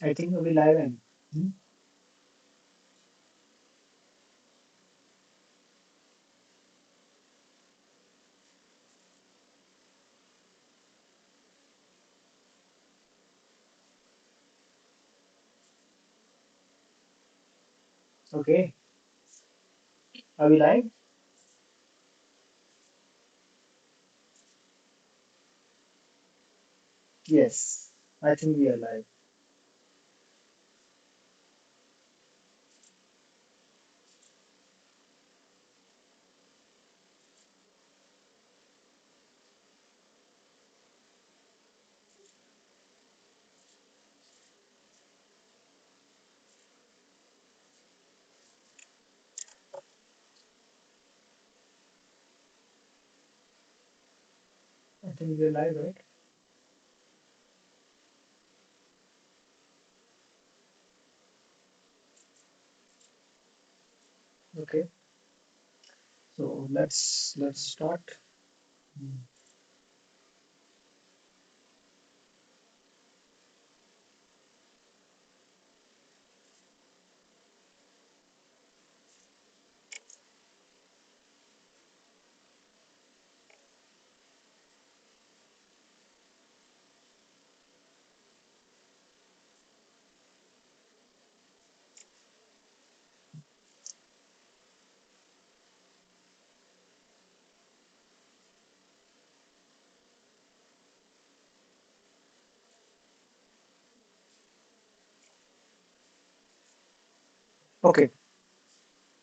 I think we'll live in. Hmm? Okay. Are we live? Yes. I think we are live. I think we're live, right? Okay. So let's start. Hmm. Okay.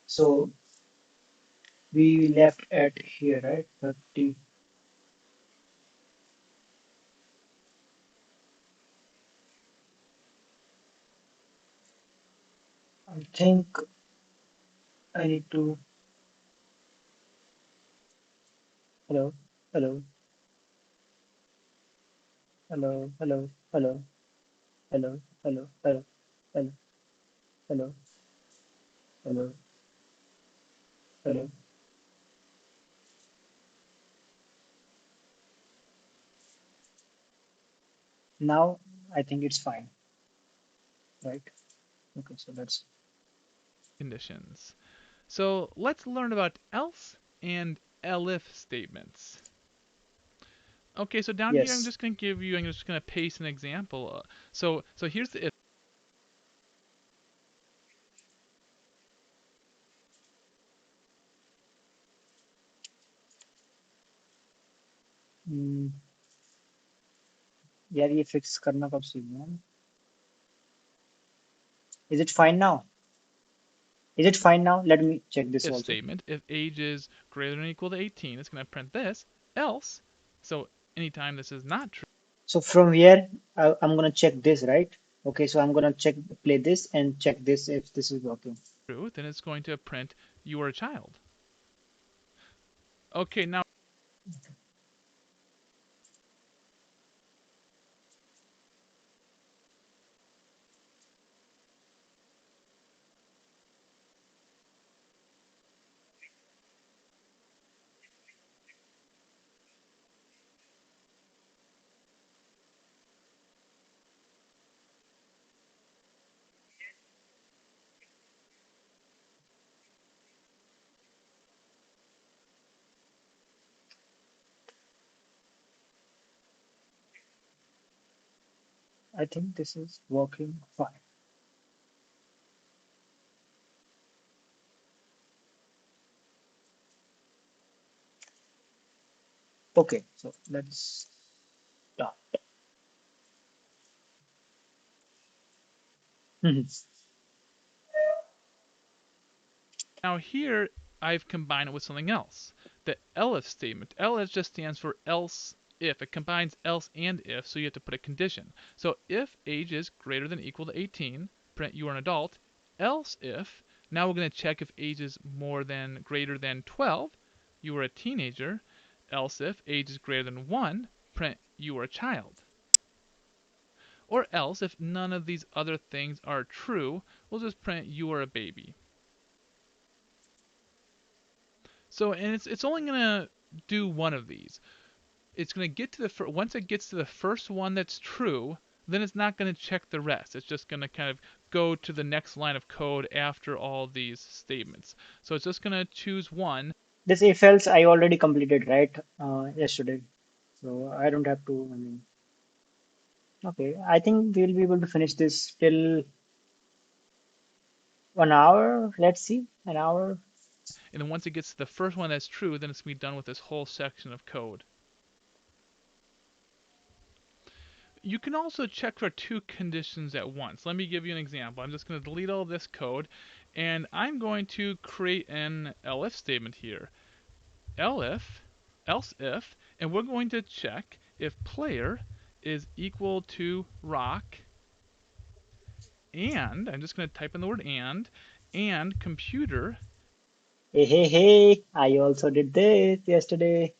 So we left at here, right? 30. I think I need to. Hello. Hello. Hello. Hello. Hello. Hello. Hello. Hello. Hello. Hello. Hello. Hello. Now I think it's fine, right? Okay. So let's. Conditions. So let's learn about else and elif statements. Okay, so down here Yes. I'm just going to paste an example. So here's the if. Hmm. यार ये fix करना कब सीखना है? Is it fine now? Is it fine now? Let me check this If also. statement, if age is greater than or equal to 18, it's going to print this. Else, so anytime this is not So from here, I'm gonna check this, right? Okay, so I'm gonna check, play this and check this if this is working. true, then it's going to print you are a child. Okay, now I think this is working fine. Okay, so let's start. Mhm. Now here I've combined it with something else. The elif statement. Elif just stands for else if. It combines else and if, so you have to put a condition. So if age is greater than or equal to 18, print you are an adult. Else if, now we're going to check if age is more than greater than 12, you are a teenager. Else if age is greater than 1, print you are a child. Or else if none of these other things are true, we'll just print you are a baby. So, and it's only gonna do one of these. It's gonna get to the once it gets to the first one that's true, then it's not going to check the rest. It's just going to kind of go to the next line of code after all these statements. So it's just going to choose one. This if else I already completed, right? Yesterday. So I don't have to, I mean, okay. I think we'll be able to finish this till 1 hour. Let's see, an hour. And then once it gets to the first one that's true, then it's going to be done with this whole section of code. You can also check for two conditions at once. Let me give you an example. I'm just going to delete all this code, and I'm going to create an elif statement here. Elif, else if, and we're going to check if player is equal to rock, and I'm just going to type in the word and computer. Hey, hey, hey! I also did this yesterday.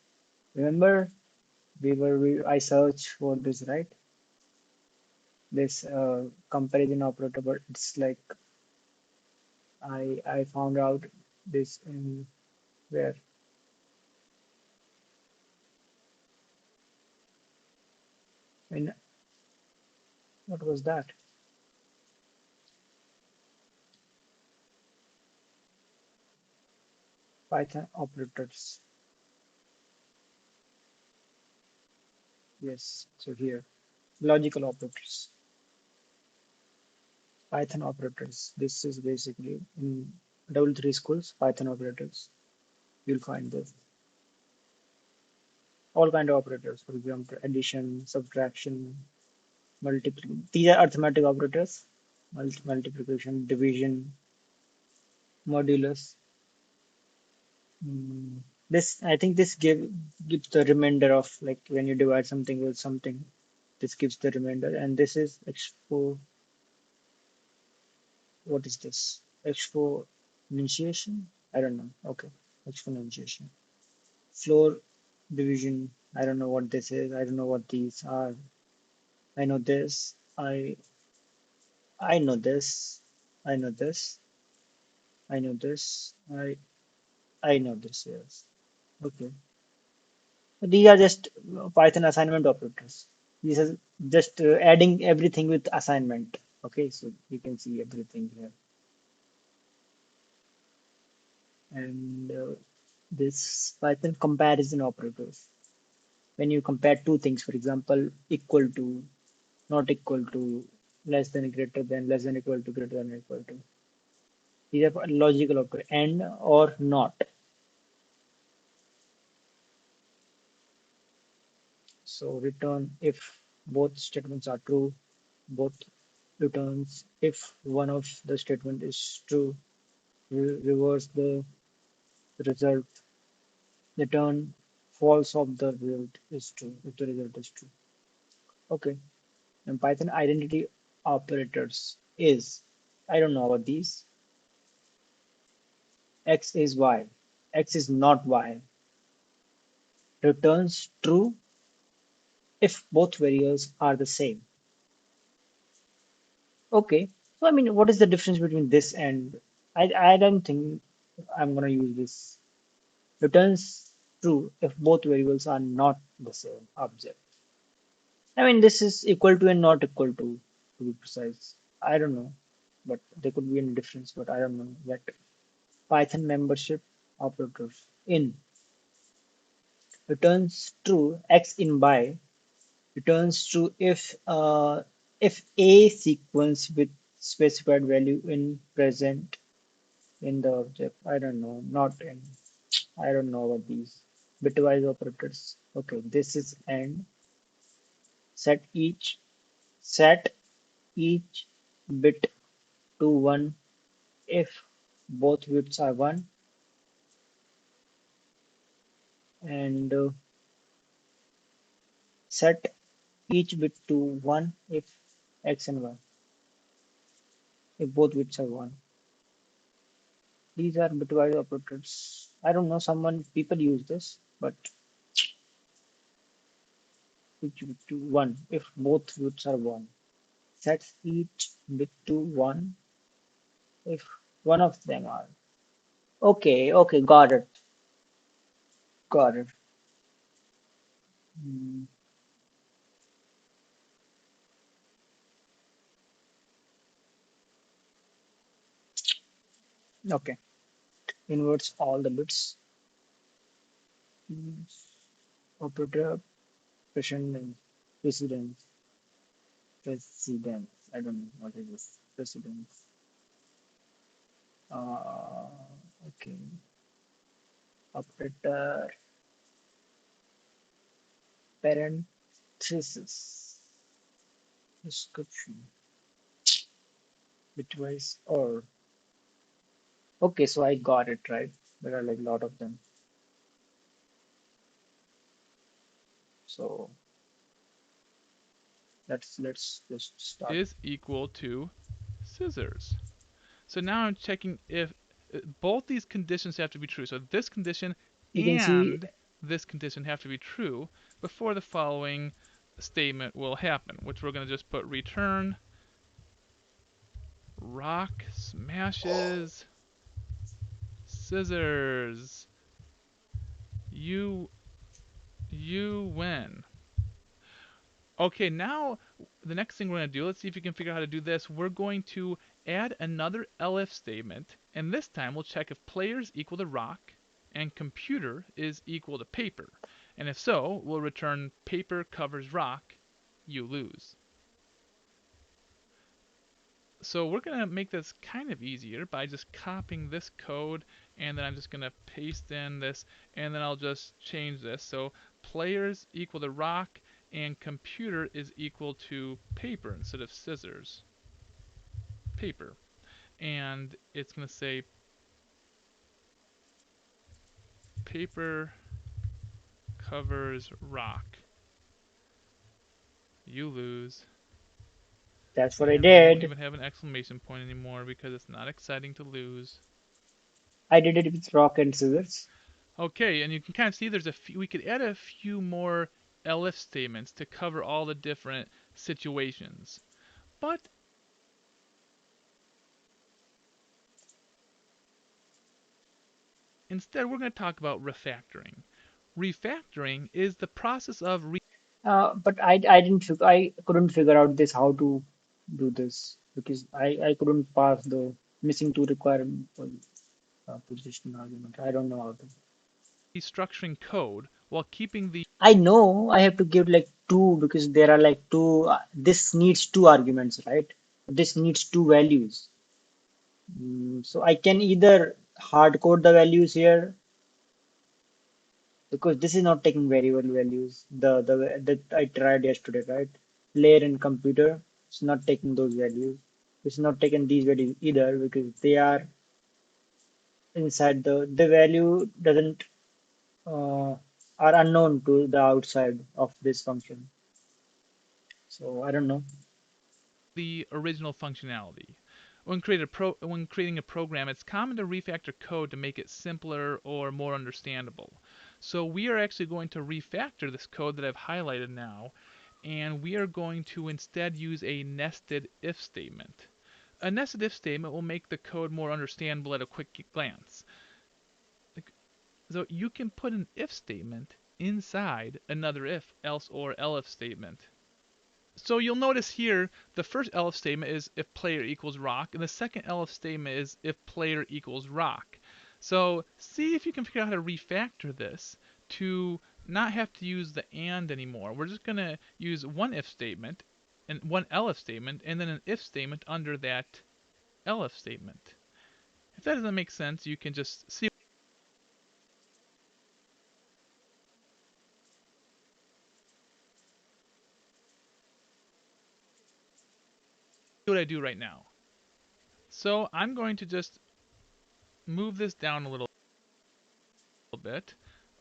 Remember, I searched for this, right? This comparison operator, but it's like I found out this in where in what was that? Python operators. Yes, so here logical operators. Python operators. This is basically in double three schools. Python operators. You'll find this all kind of operators. For example, addition, subtraction, multiplication. These are arithmetic operators. Multiplication, division, modulus. Mm, This I think this gives the remainder of like when you divide something with something. This gives the remainder, and this is expo. What is this? Exponentiation? I don't know. Okay, exponentiation. Floor division. I don't know what this is. I don't know what these are. I know this. I know this. I know this. I know this. I know this. Yes. Okay. These are just Python assignment operators. This is just adding everything with assignment. Okay, so you can see everything here. And this Python comparison operators. When you compare two things, for example, equal to, not equal to, less than, greater than, less than, equal to, greater than, equal to. These are logical operators. And or not. So return if both statements are true, both returns if one of the statement is true, reverse the result, return false of the result is true if the result is true. Okay. And Python identity operators is, I don't know about these. X is Y. X is not Y. Returns true if both variables are the same. Okay. So I mean, what is the difference between this and I don't think I'm gonna use this. Returns true if both variables are not the same object. I mean, this is equal to and not equal to be precise. I don't know, but there could be any difference, but I don't know yet. Python membership operators in returns true x in by returns true if a sequence with specified value in present in the object. I don't know, not in. I don't know about these bitwise operators. Okay, this is and set set each bit to one if both bits are one and set each bit to one if x and y if both bits are one. These are bitwise operators. I don't know, someone people use this, but each bit to one if both bits are one. Sets each bit to one if one of them are. Okay, okay, got it. Got it. Hmm. Okay. Inverts all the bits. Mm, operator precedence. Precedence. Precedence. I don't know what it is. Precedence. Uh, okay. Operator parenthesis. Description. Bitwise or. Okay, so I got it right. There are like a lot of them. So let's just start. Is equal to scissors. So now I'm checking if both these conditions have to be true. So this condition You can see and this condition have to be true before the following statement will happen, which we're going to just put return rock smashes scissors. You you win. Okay, now the next thing we're going to do, let's see if you can figure out how to do this. We're going to add another elif statement, and this time we'll check if players equal to rock and computer is equal to paper. And if so, we'll return paper covers rock, you lose. So we're going to make this kind of easier by just copying this code, and then I'm just going to paste in this, and then I'll just change this. So players equal to rock, and computer is equal to paper instead of scissors. Paper. And it's going to say paper covers rock. You lose. that's what I And we won't did. even have an exclamation point anymore because it's not exciting to lose. I did it with rock and scissors. Okay, and you can kind of see there's a few, we could add a few more elif statements to cover all the different situations. But instead, we're going to talk about refactoring. Refactoring is the process of But I couldn't figure out this how to do this because I couldn't pass the missing two requirement for position argument. I don't know how to. restructuring code while keeping the I know I have to give like two because there are like two. This needs two arguments, right? This needs two values. So I can either hard code the values here because this is not taking variable values. The that I tried yesterday, right? Layer in computer, it's not taking those values. It's not taking these values either because they are inside the value doesn't are unknown to the outside of this function. So I don't know. original functionality. When creating a program, it's common to refactor code to make it simpler or more understandable. So we are actually going to refactor this code that I've highlighted now, and we are going to instead use a nested if statement. A nested if statement will make the code more understandable at a quick glance. So you can put an if statement inside another if, else, or elif statement. So you'll notice here the first elif statement is if player equals rock, and the second elif statement is if player equals rock. So see if you can figure out how to refactor this to not have to use the and anymore. We're just going to use one if statement and one elif statement and then an if statement under that elif statement. If that doesn't make sense, you can just see what I do right now. So I'm going to just move this down a little bit.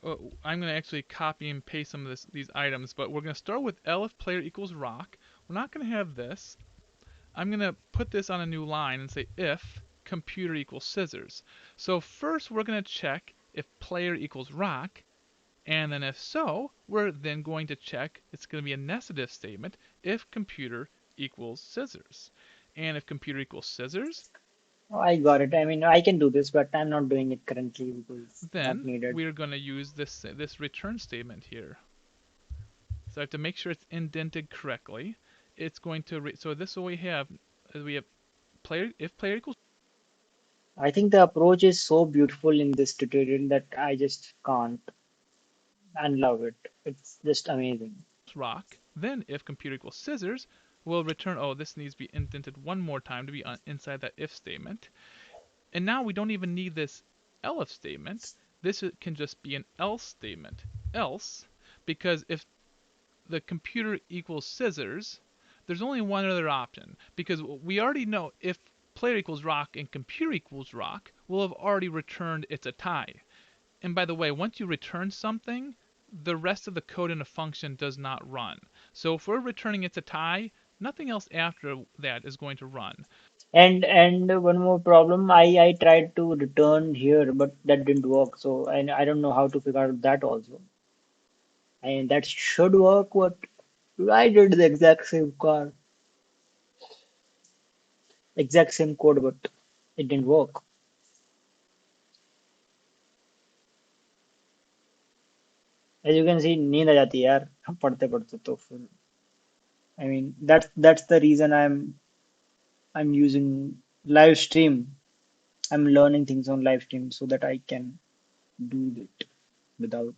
I'm going to actually copy and paste some of these items, but we're going to start with L if player equals rock. We're not going to have this. I'm going to put this on a new line and say if computer equals scissors. So first we're going to check if player equals rock, and then if so, we're then going to check, it's going to be a nested if statement, if computer equals scissors. And if computer equals scissors, I got it. I mean, I can do this, but I'm not doing it currently because not then needed. we're going to use this return statement here. So I have to make sure it's indented correctly. It's going to so this is what we have is we have player if player equals I think the approach is so beautiful in this tutorial that I just can't unlove it. It's just amazing. rock. Then if computer equals scissors, we'll return, oh, this needs to be indented one more time to be inside that if statement. And now we don't even need this elif statement. This can just be an else statement. Else, because if the computer equals scissors, there's only one other option. Because we already know if player equals rock and computer equals rock, we'll have already returned it's a tie. And by the way, once you return something, the rest of the code in a function does not run. So if we're returning it's a tie, nothing else after that is going to run. And one more problem, I tried to return here, but that didn't work. So and I don't know how to figure out that also. And that should work. What I did the exact same code, but it didn't work. As you can see, नींद आ जाती है यार पढ़ते पढ़ते तो फिर I mean that's the reason I'm using live stream. I'm learning things on live stream so that I can do it without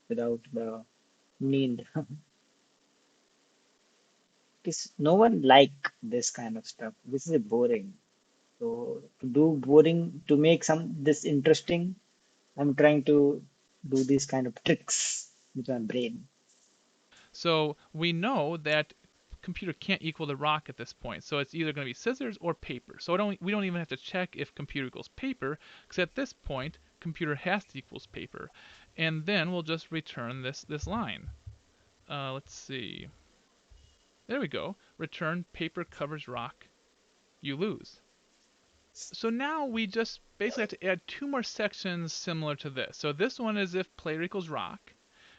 the need. Because no one like this kind of stuff. This is boring. So to do boring to make some this interesting, I'm trying to do these kind of tricks with my brain. So we know that computer can't equal the rock at this point. So it's either going to be scissors or paper. So we don't even have to check if computer equals paper, because at this point, computer has to equals paper. And then we'll just return this line. Let's see. There we go. Return paper covers rock, you lose. So now we just basically have to add two more sections similar to this. So this one is if player equals rock.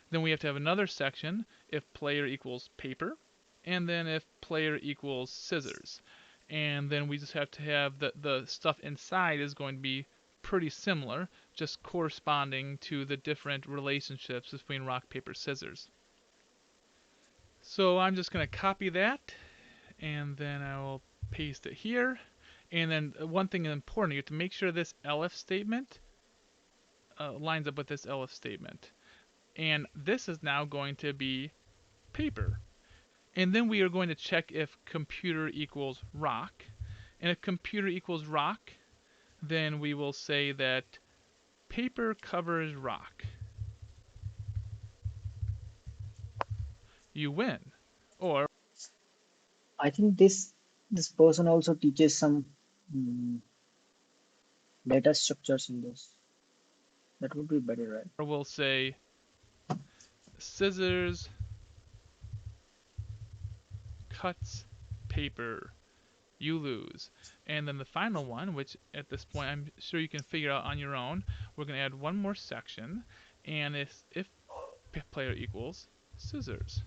Then we have to have another section if player equals paper, and then if player equals scissors. And then we just have to have the stuff inside is going to be pretty similar, just corresponding to the different relationships between rock, paper, scissors. So I'm just going to copy that, and then I will paste it here. And then one thing important, you have to make sure this elif statement lines up with this elif statement. And this is now going to be paper. And then we are going to check if computer equals rock. And if computer equals rock, then we will say that paper covers rock. You win. Or I think this person also teaches some mm, data structures in this. That would be better, right? we'll say scissors cuts paper. You lose. And then the final one, which at this point I'm sure you can figure out on your own, we're going to add one more section. And if player equals scissors.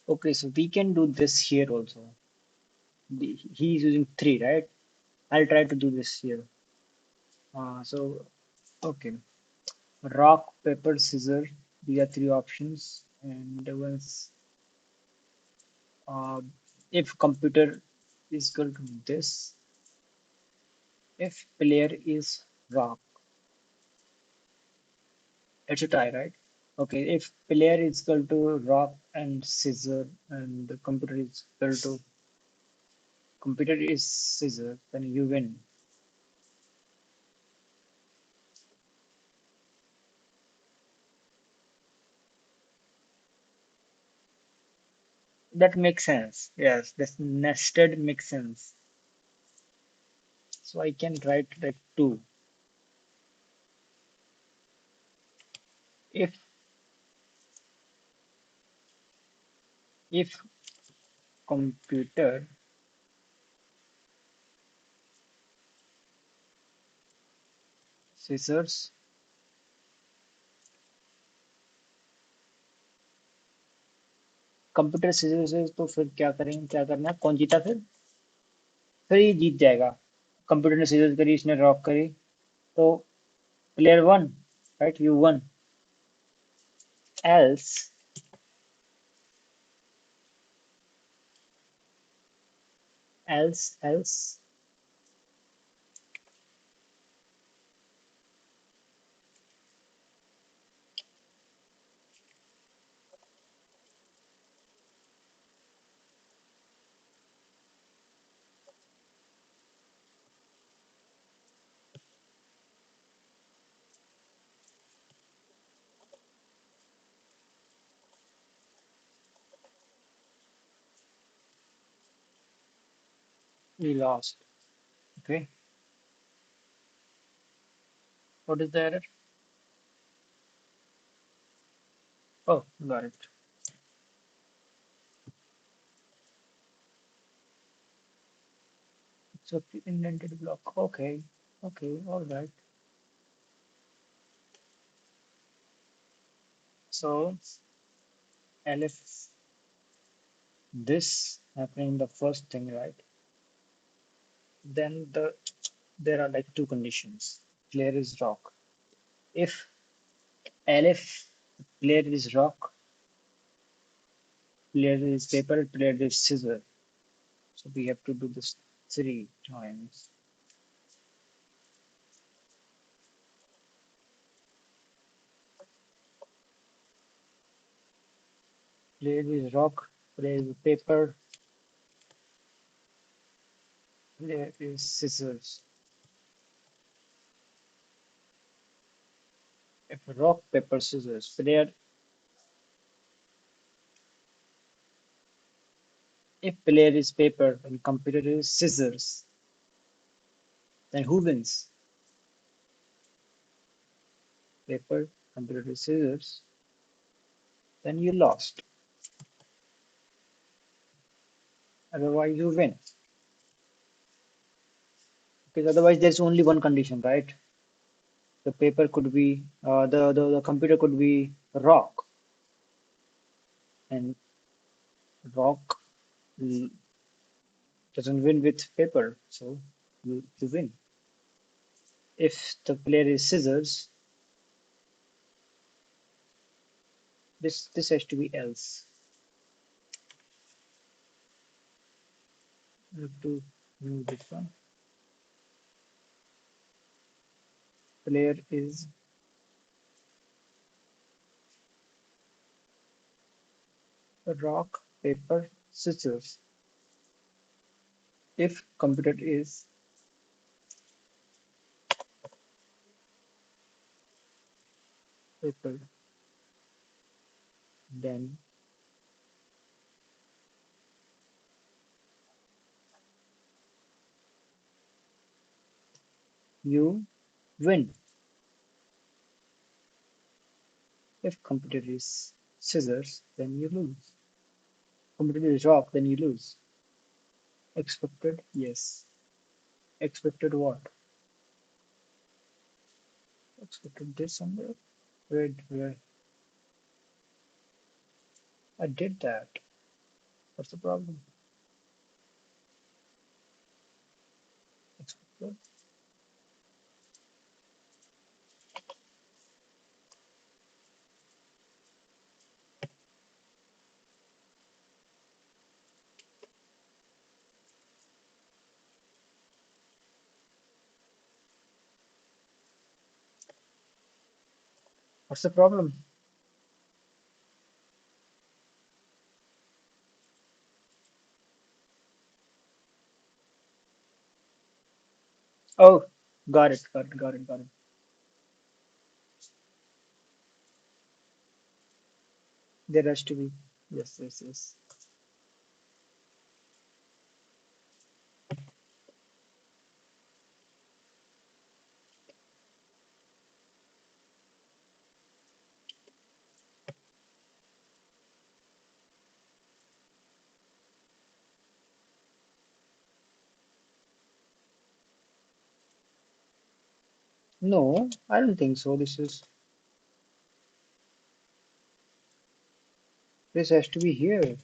Okay, so we can do this here also. He's using three, right? I'll try to do this here. So okay, rock, paper, scissors. These are three options, and once uh, if computer is equal to this, if player is rock, it's a tie, right? Okay, if player is equal to rock and scissor, and the computer is scissor, then you win. That makes sense. Yes, this nested makes sense. So I can write like two. If if computer scissors computer scissors तो फिर क्या करेंगे क्या करना है कौन जीता फिर ये जीत जाएगा कंप्यूटर ने scissors करी इसने रॉक करी तो player one right you one else else, we lost. Okay. What is the error? Oh, got it. It's a indented block. Okay. Okay. All right. So Elif, this happening the first thing, right? Then there are like two conditions. Player is rock. If Elif player is rock, player is paper, player is scissor. So we have to do this three times. Player is rock, player is paper, player is scissors. If rock, paper, scissors, player if player is paper and computer is scissors, then who wins? Paper, computer is scissors, then you lost. Otherwise you win. Because otherwise there's only one condition, right? The paper could be the computer could be rock, and rock doesn't win with paper, so you win. If the player is scissors, this has to be else. You have to move this one. Player is rock, paper, scissors. If computer is paper, then you win. If computer is scissors, then you lose. Computer is rock, then you lose. Expected? Yes. Expected what? Expected this somewhere? Where? I did that. What's the problem? Expected? What's the problem? Oh, got it. There has to be. Yes. No, I don't think so. This has to be here,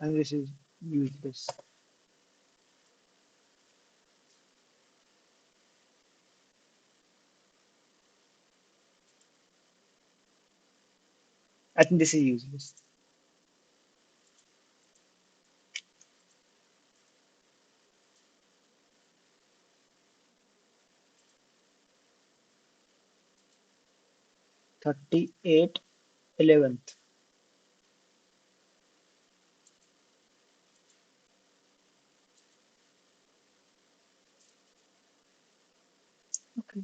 and this is useless. I think this is useless. 38 11th. Okay.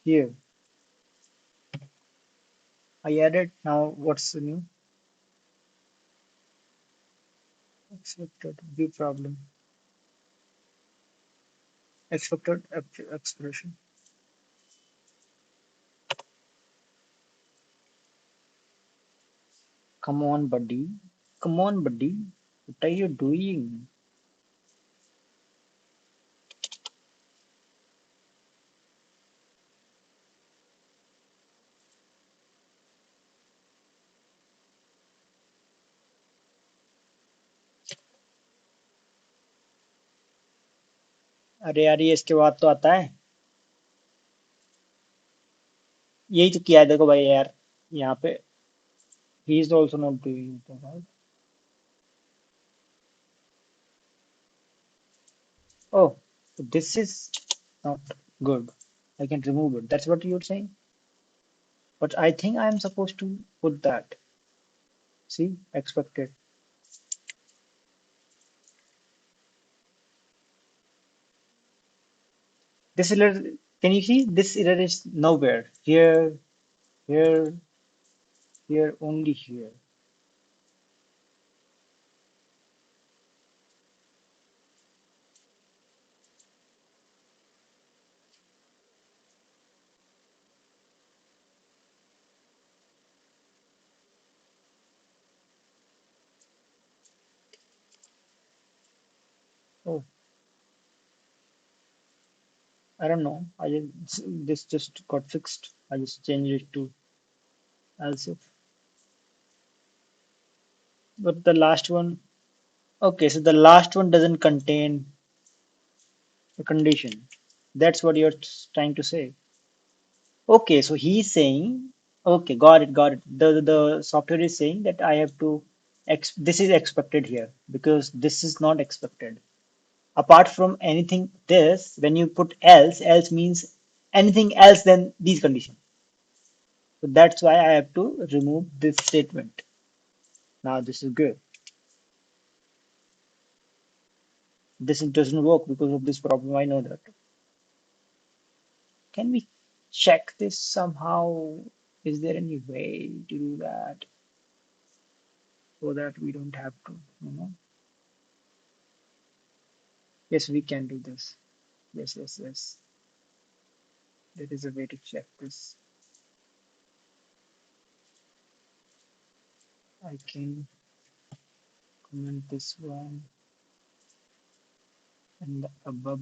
Here. I added. Now what's the new? Expected view problem. Expected expression. Come on, buddy. Come on, buddy. What are you doing? अरे यार ये इसके बाद तो आता है। यही तो किया है देखो भाई यार। यहाँ पे he is also not doing it, right? Oh, so this is not good. I can remove it. That's what you're saying. But I think I am supposed to put that. See, expected. This error, can you see? This error is nowhere. Here, here, here, only here. Oh, I don't know. I just this just got fixed. I just changed it to else if. But the last one, okay, so the last one doesn't contain a condition. That's what you're trying to say. Okay, so he's saying, okay, got it, got it. The software is saying that I have to ex this is expected here because this is not expected. Apart from anything this, when you put else means anything else than these conditions. So that's why I have to remove this statement. Now this is good. This doesn't work because of this problem. I know that. Can we check this somehow? Is there any way to do that so that we don't have to, you know? Yes, we can do this. Yes, yes, yes. There is a way to check this. I can comment this one and the above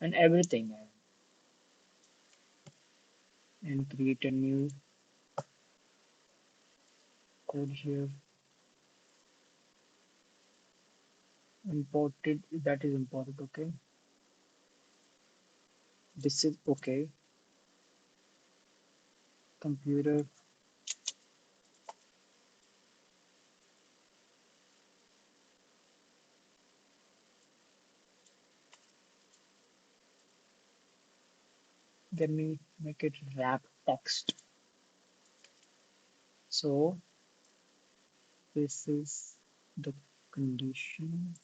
and everything and create a new code here. Imported, that is imported, okay. This is okay. Computer, let me make it wrap text. So this is the condition,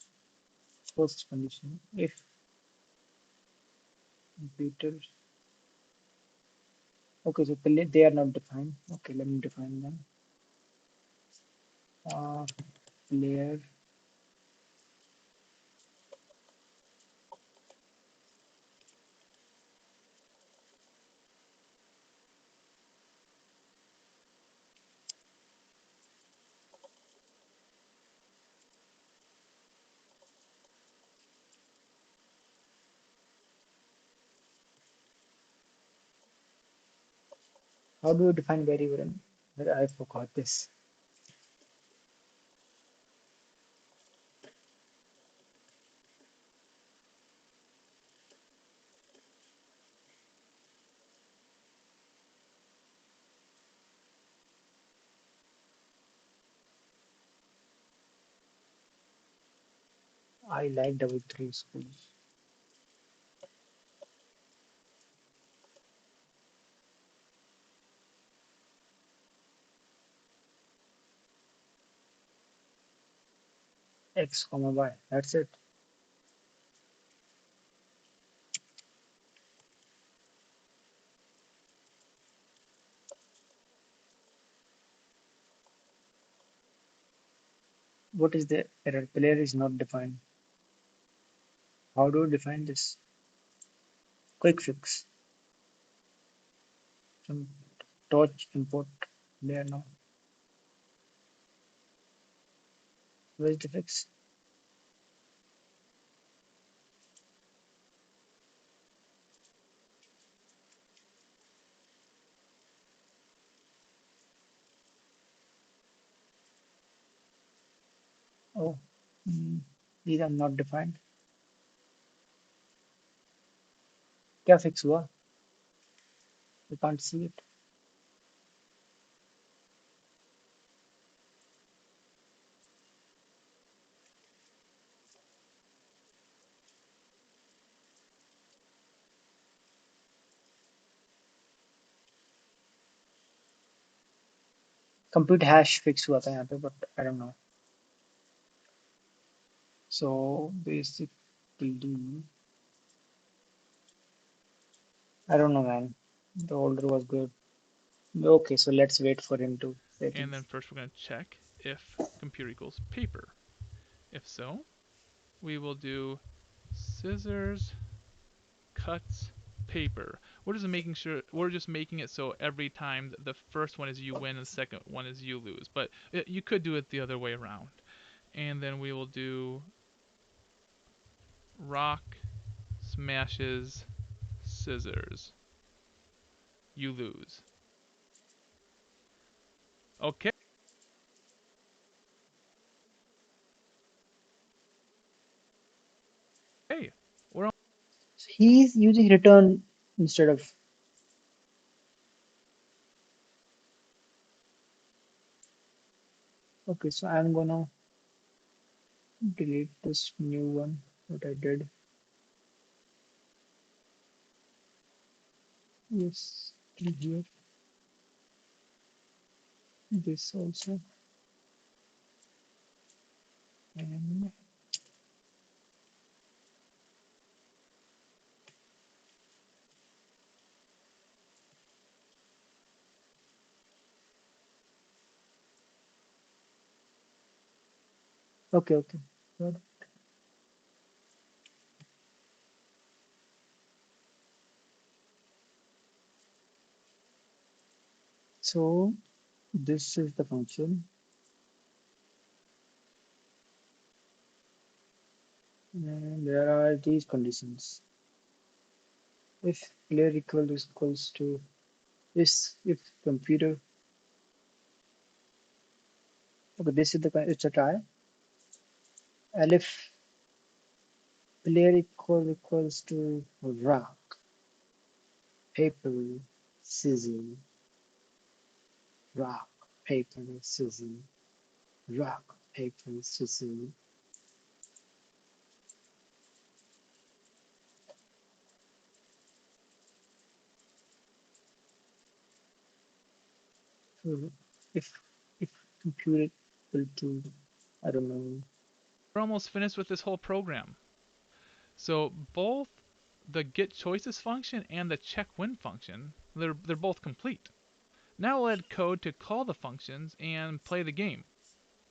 first condition. If computer, okay, so they are not defined. Okay, let me define them. Uh, Player, how do you define variable? I forgot this. I like double three schools. X comma Y. That's it. What is the error? Player is not defined. How do you define this? Quick fix. Some touch import there now. Where's the fix? Oh, hmm, these are not defined. क्या fix हुआ? You can't see it. Compute hash fix हुआ था यहाँ पे, but I don't know. So basically, I don't know, man. The older was good. Okay, so let's wait for him to say And then things. first we're going to check if computer equals paper. If so, we will do scissors cuts paper. We're just making it so every time the first one is you win and the second one is you lose. But you could do it the other way around. And then we will do rock smashes scissors. You lose. Okay. We're So he's using return instead of. Okay, so I'm gonna delete this new one that I did. Yes, here, this also, and okay, okay. Good. So this is the function, and there are these conditions. If player equals to this, if computer. Okay, this is the it's a try. And if player equals to rock, paper, scissors, rock, paper, scissors, rock, paper, scissors. So if if computer equal to, I don't know. almost finished with this whole program. So both the get choices function and the check win function, they're both complete. Now we'll add code to call the functions and play the game.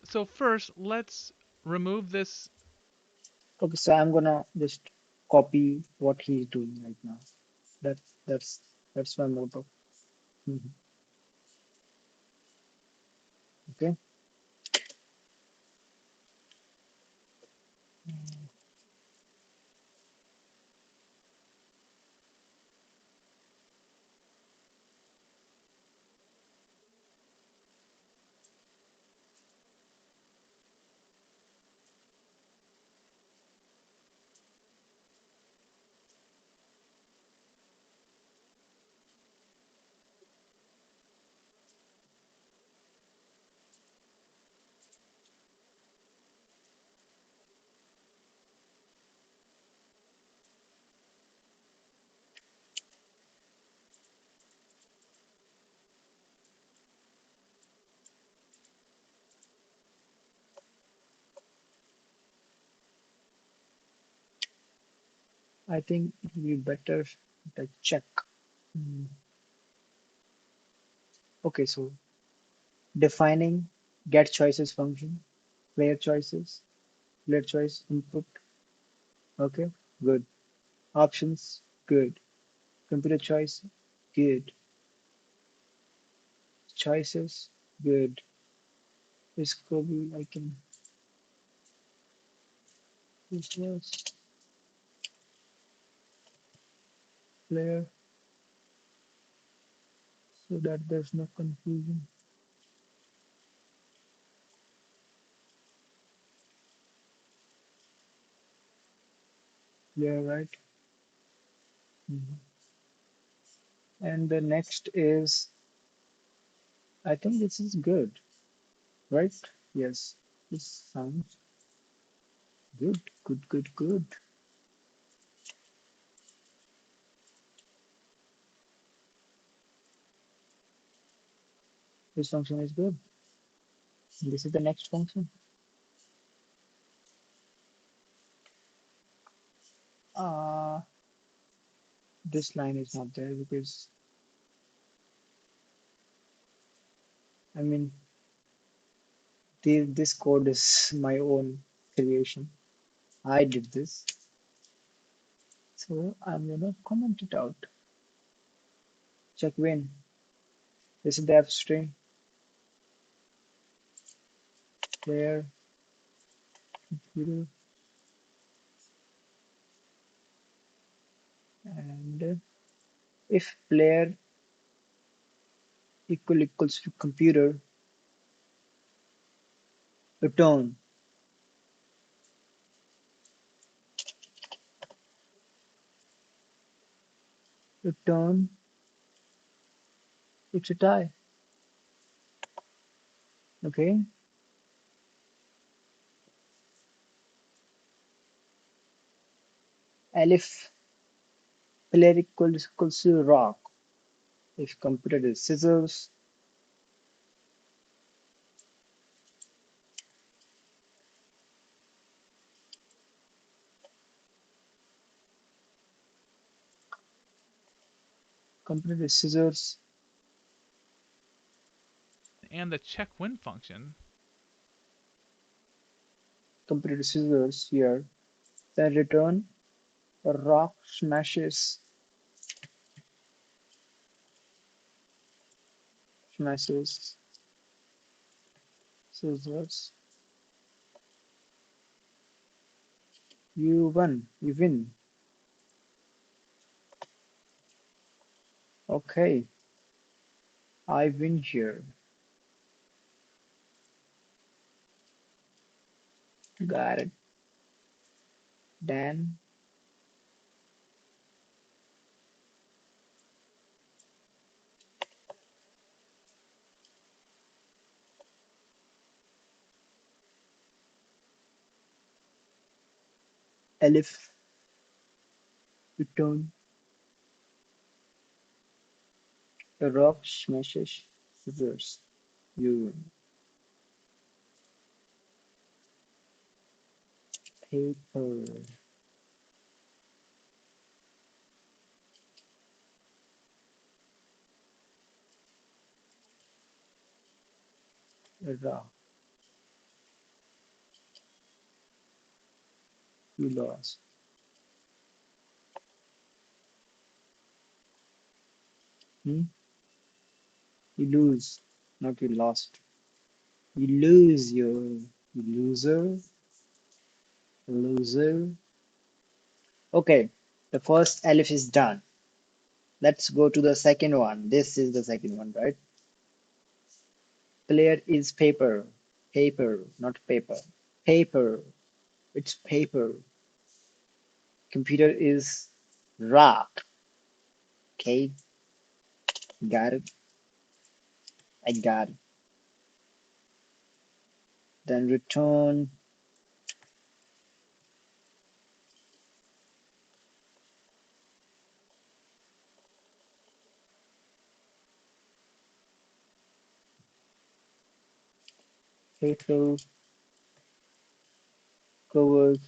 So first, let's remove this. Okay, so I'm gonna just copy what he's doing right now. That's that's that's my motto. Mhm. Okay. I think it will be better to check. Hmm. Okay, so defining get choices function, player choices, player choice input. Okay, good. Options, good. Computer choice, good. Choices, good. This could be like in this was player so that there's no confusion. Yeah, right. Mhm. And the next is, I think this is good, right? Yes, this sounds good, good, good, good. This function is good. This is the next function. Uh, this line is not there because, I mean, this code is my own creation. I did this, so I'm gonna comment it out. Check when. This is the F string player computer and if player equals to computer, return return it's a tie. Okay, Elif player equals to rock. If computer is scissors, computer is scissors, And the check when function, computer is scissors here. Then return rock smashes scissors. You win. Okay, I win here. Got it. Then Elif return the rock smashes scissors. You win. Paper, rock, you lost. Hmm? You lose, not you lost. You lose, you loser, loser. Okay, the first Elif is done. Let's go to the second one. This is the second one, right? Player is paper. Paper, not paper. Paper. It's paper. Computer is rock. Okay, got it. I got it. Then return paper covers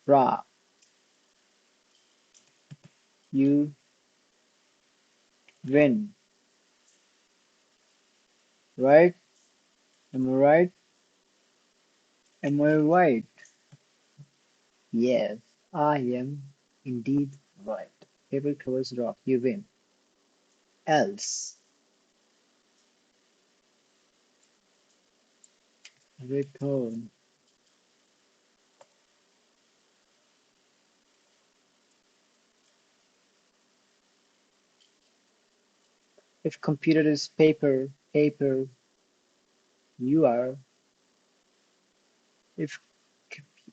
rock. You win, right? Am I right? Am I right? Yes, I am indeed right. Paper covers rock. You win. Else, return. If computer is paper, paper, you are. If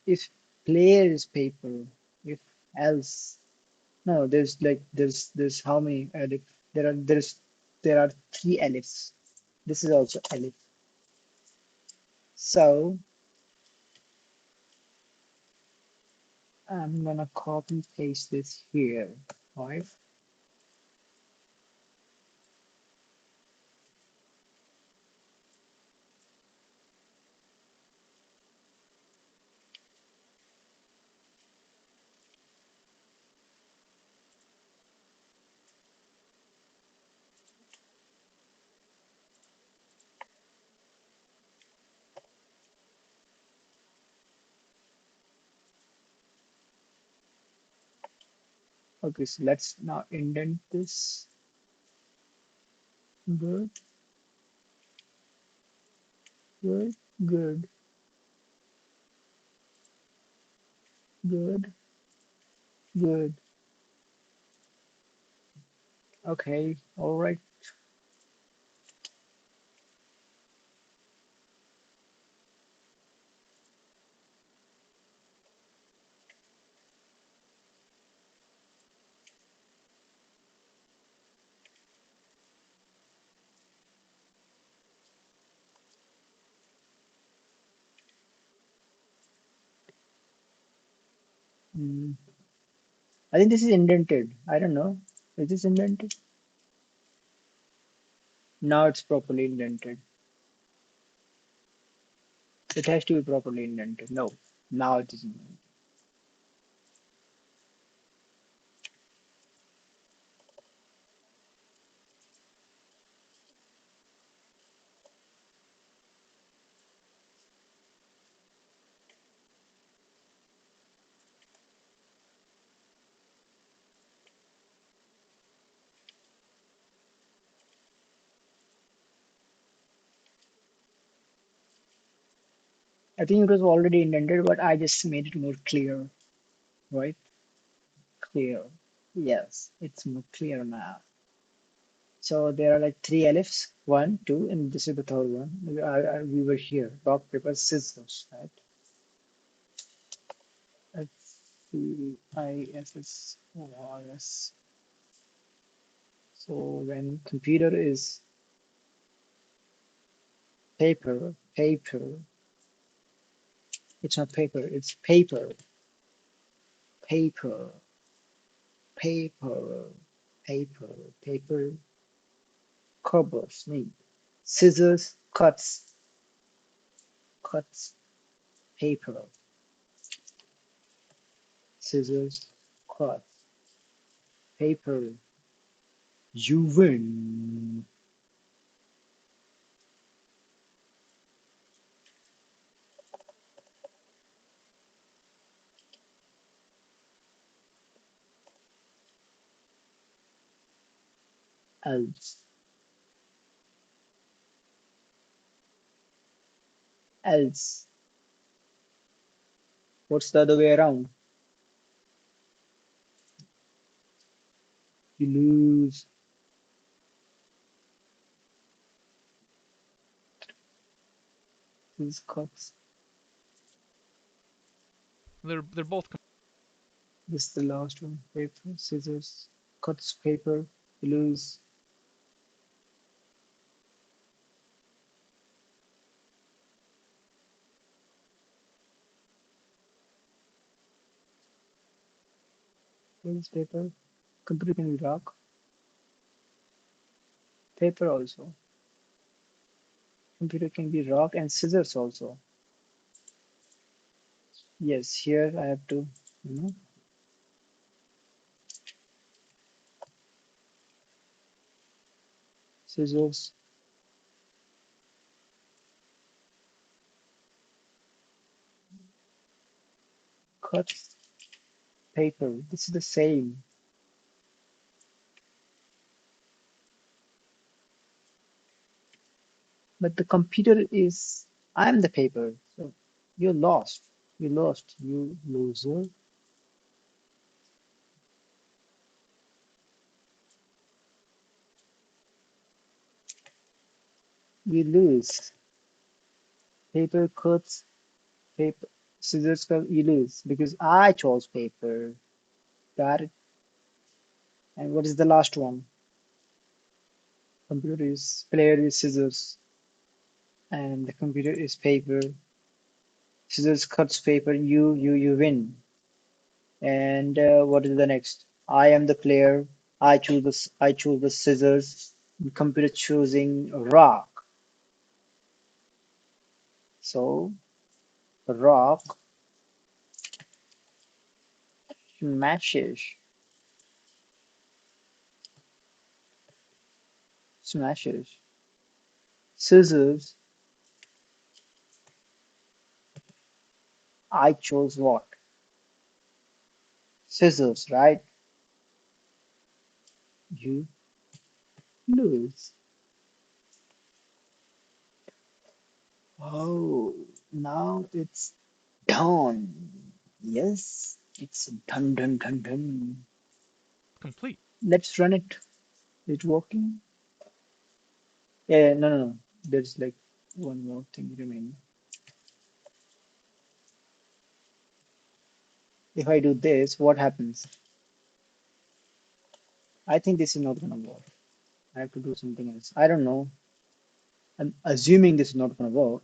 if player is paper, if else. No, there's how many alif? There are three alifs. This is also alif. So I'm gonna copy paste this here. Right? Okay, so let's now indent this. Good, good, good, good, good. Okay, all right. Mm, I think this is indented. I don't know. Is this indented? Now it's properly indented. It has to be properly indented. No, now it is indented. I think it was already indented, but I just made it more clear, right? Clear. Yes, it's more clear now. So there are like three alifs, one, two, and this is the third one. We were here. Rock, paper, scissors, right? Scissors. So when computer is paper, paper, it's not paper, it's paper, paper, paper, paper, paper, covers me. Scissors, cuts, cuts, paper, scissors, cuts, paper. You win. Else, else. What's the other way around? You lose. These cuts. They're both This is the last one. Paper, scissors, cuts paper, you lose. Lose paper. Computer can be rock. Paper also. Computer can be rock and scissors also. Yes, here I have to, you know, Scissors, cut, paper. This is the same. But the computer is, I'm the paper. So you're lost. You lost. You loser. You lose. Paper cuts, paper, scissors cut, you lose. Because I chose paper. Got it. And what is the last one? Computer is, player is scissors. And the computer is paper. Scissors cuts paper. You win. And what is the next? I am the player. I choose the scissors. The computer choosing rock. So rock smashes, smashes. Scissors. I chose what? Scissors, right? You lose. Oh, now it's done. Yes, it's done, done, done, done. Complete. Let's run it. It's working. Yeah, no, no, no. There's like one more thing remaining. If I do this, what happens? I think this is not gonna work. I have to do something else. I don't know. I'm assuming this is not gonna work.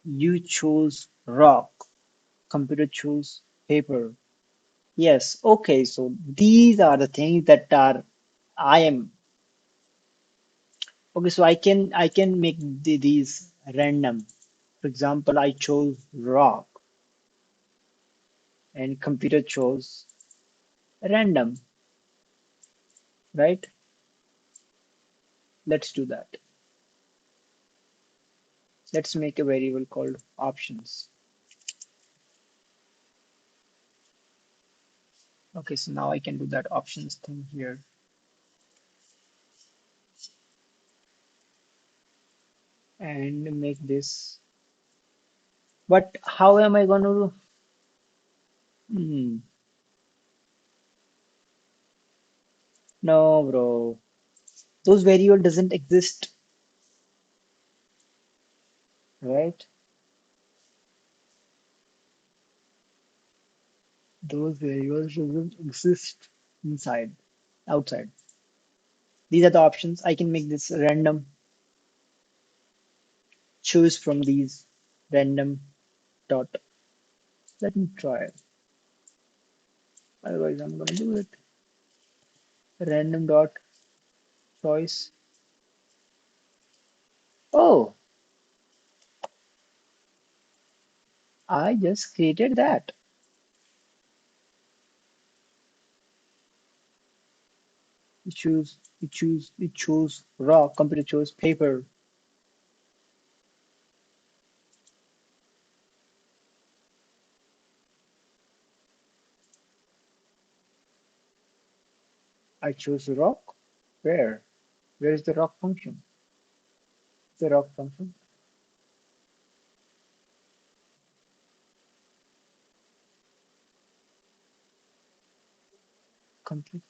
You choose rock. Computer choose paper. Yes, okay, so these are the things that are I am okay, so I can make these random. For example, I chose rock and computer chose random, right? Let's do that. Let's make a variable called options. Okay, so now I can do that options thing here and make this. But how am I going to? Hmm, no, bro. Those variable doesn't exist, right? Those variables doesn't exist inside, outside. These are the options. I can make this random. Choose from these random dot. Let me try it. Otherwise, I'm gonna do it. Random dot choice. Oh, I just created that. You choose raw. Computer chose paper. I choose rock. Where? Where is the rock function? The rock function. Complete.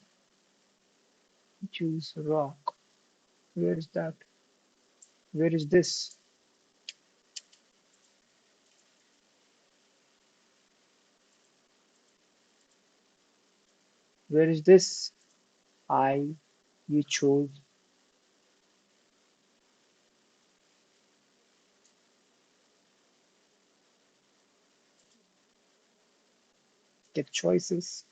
Choose rock. Where is that? Where is this? Where is this? I. You chose. Get choices.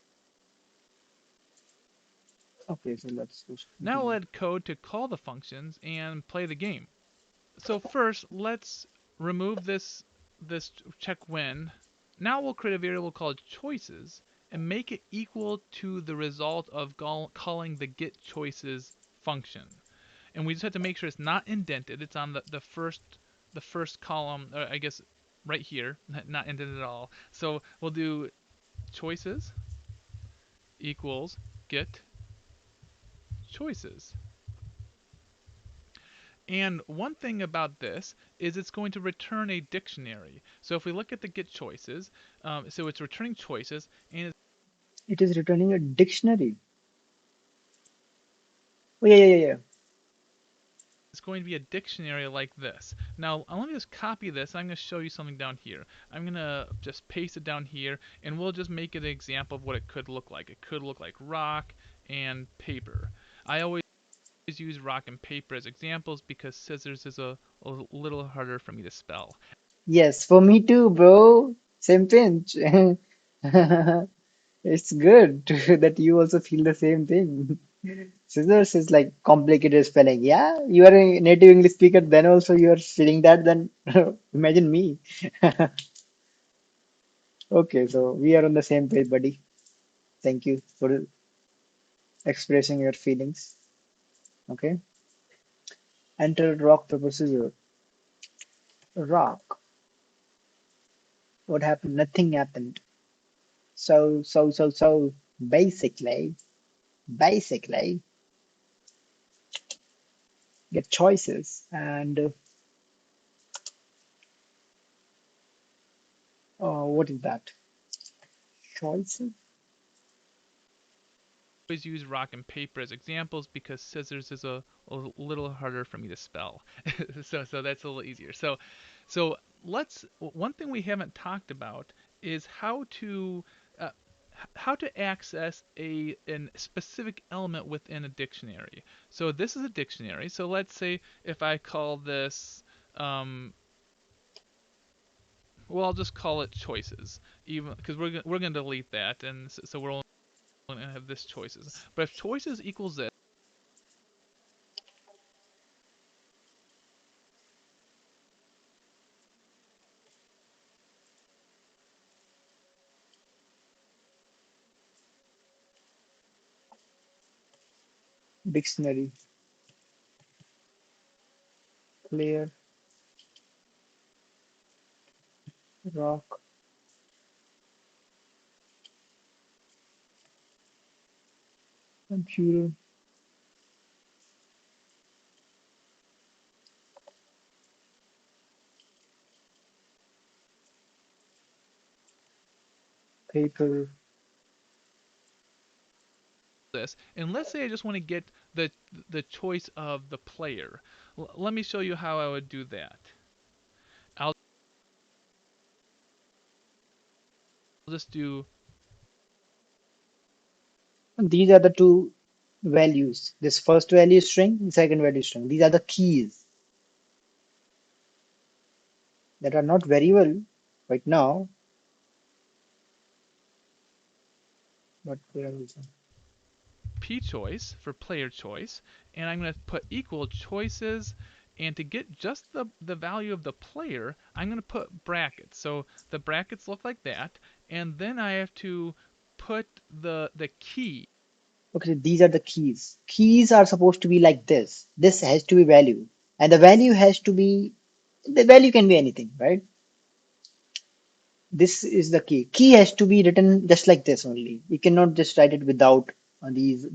Okay, so let's just Now we'll continue. add code to call the functions and play the game. So first, let's remove this check when. Now we'll create a variable called choices and make it equal to the result of calling the get choices function, and we just have to make sure it's not indented. It's on the first column, I guess right here, not indented at all. So we'll do choices equals get choices. And one thing about this is it's going to return a dictionary. So if we look at the get choices, so it's returning choices, and It is returning a dictionary. Oh, yeah, yeah, yeah, yeah. it's going to be a dictionary like this. Now, let me just copy this. I'm going to show you something down here. I'm going to just paste it down here, and we'll just make it an example of what it could look like. It could look like rock and paper. I always use rock and paper as examples because scissors is a little harder for me to spell. Yes, for me too, bro. Same pinch. It's good that you also feel the same thing. Scissors is like complicated spelling. Yeah, you are a native English speaker, then also you are feeling that, then imagine me. Okay, so we are on the same page, buddy. Thank you for expressing your feelings. Okay. Enter rock, paper, scissors. Rock. What happened? Nothing happened. So, basically, basically, get choices and what is that? Choices? Always use rock and paper as examples because scissors is a little harder for me to spell. So that's a little easier. So let's one thing we haven't talked about is uh, how to access a specific element within a dictionary. So this is a dictionary. So let's say if I call this well, I'll just call it choices, even because we're gonna delete that, and so we're only gonna have this choices. But if choices equals this, Dictionary, player, rock, computer, paper. and let's say I just want to get the choice of the player. Let me show you how I would do that. I'll just do These are the two values. This first value string, second value string. These are the keys that are not variable right now, but they are also. p choice for player choice, and I'm going to put equal choices. And to get just the value of the player, I'm going to put brackets. So the brackets look like that, and then I have to put the key. Okay, these are the keys. Keys are supposed to be like this. This has to be value, and the value has to be. The value can be anything, right? This is the key. Key has to be written just like this only. You cannot just write it without these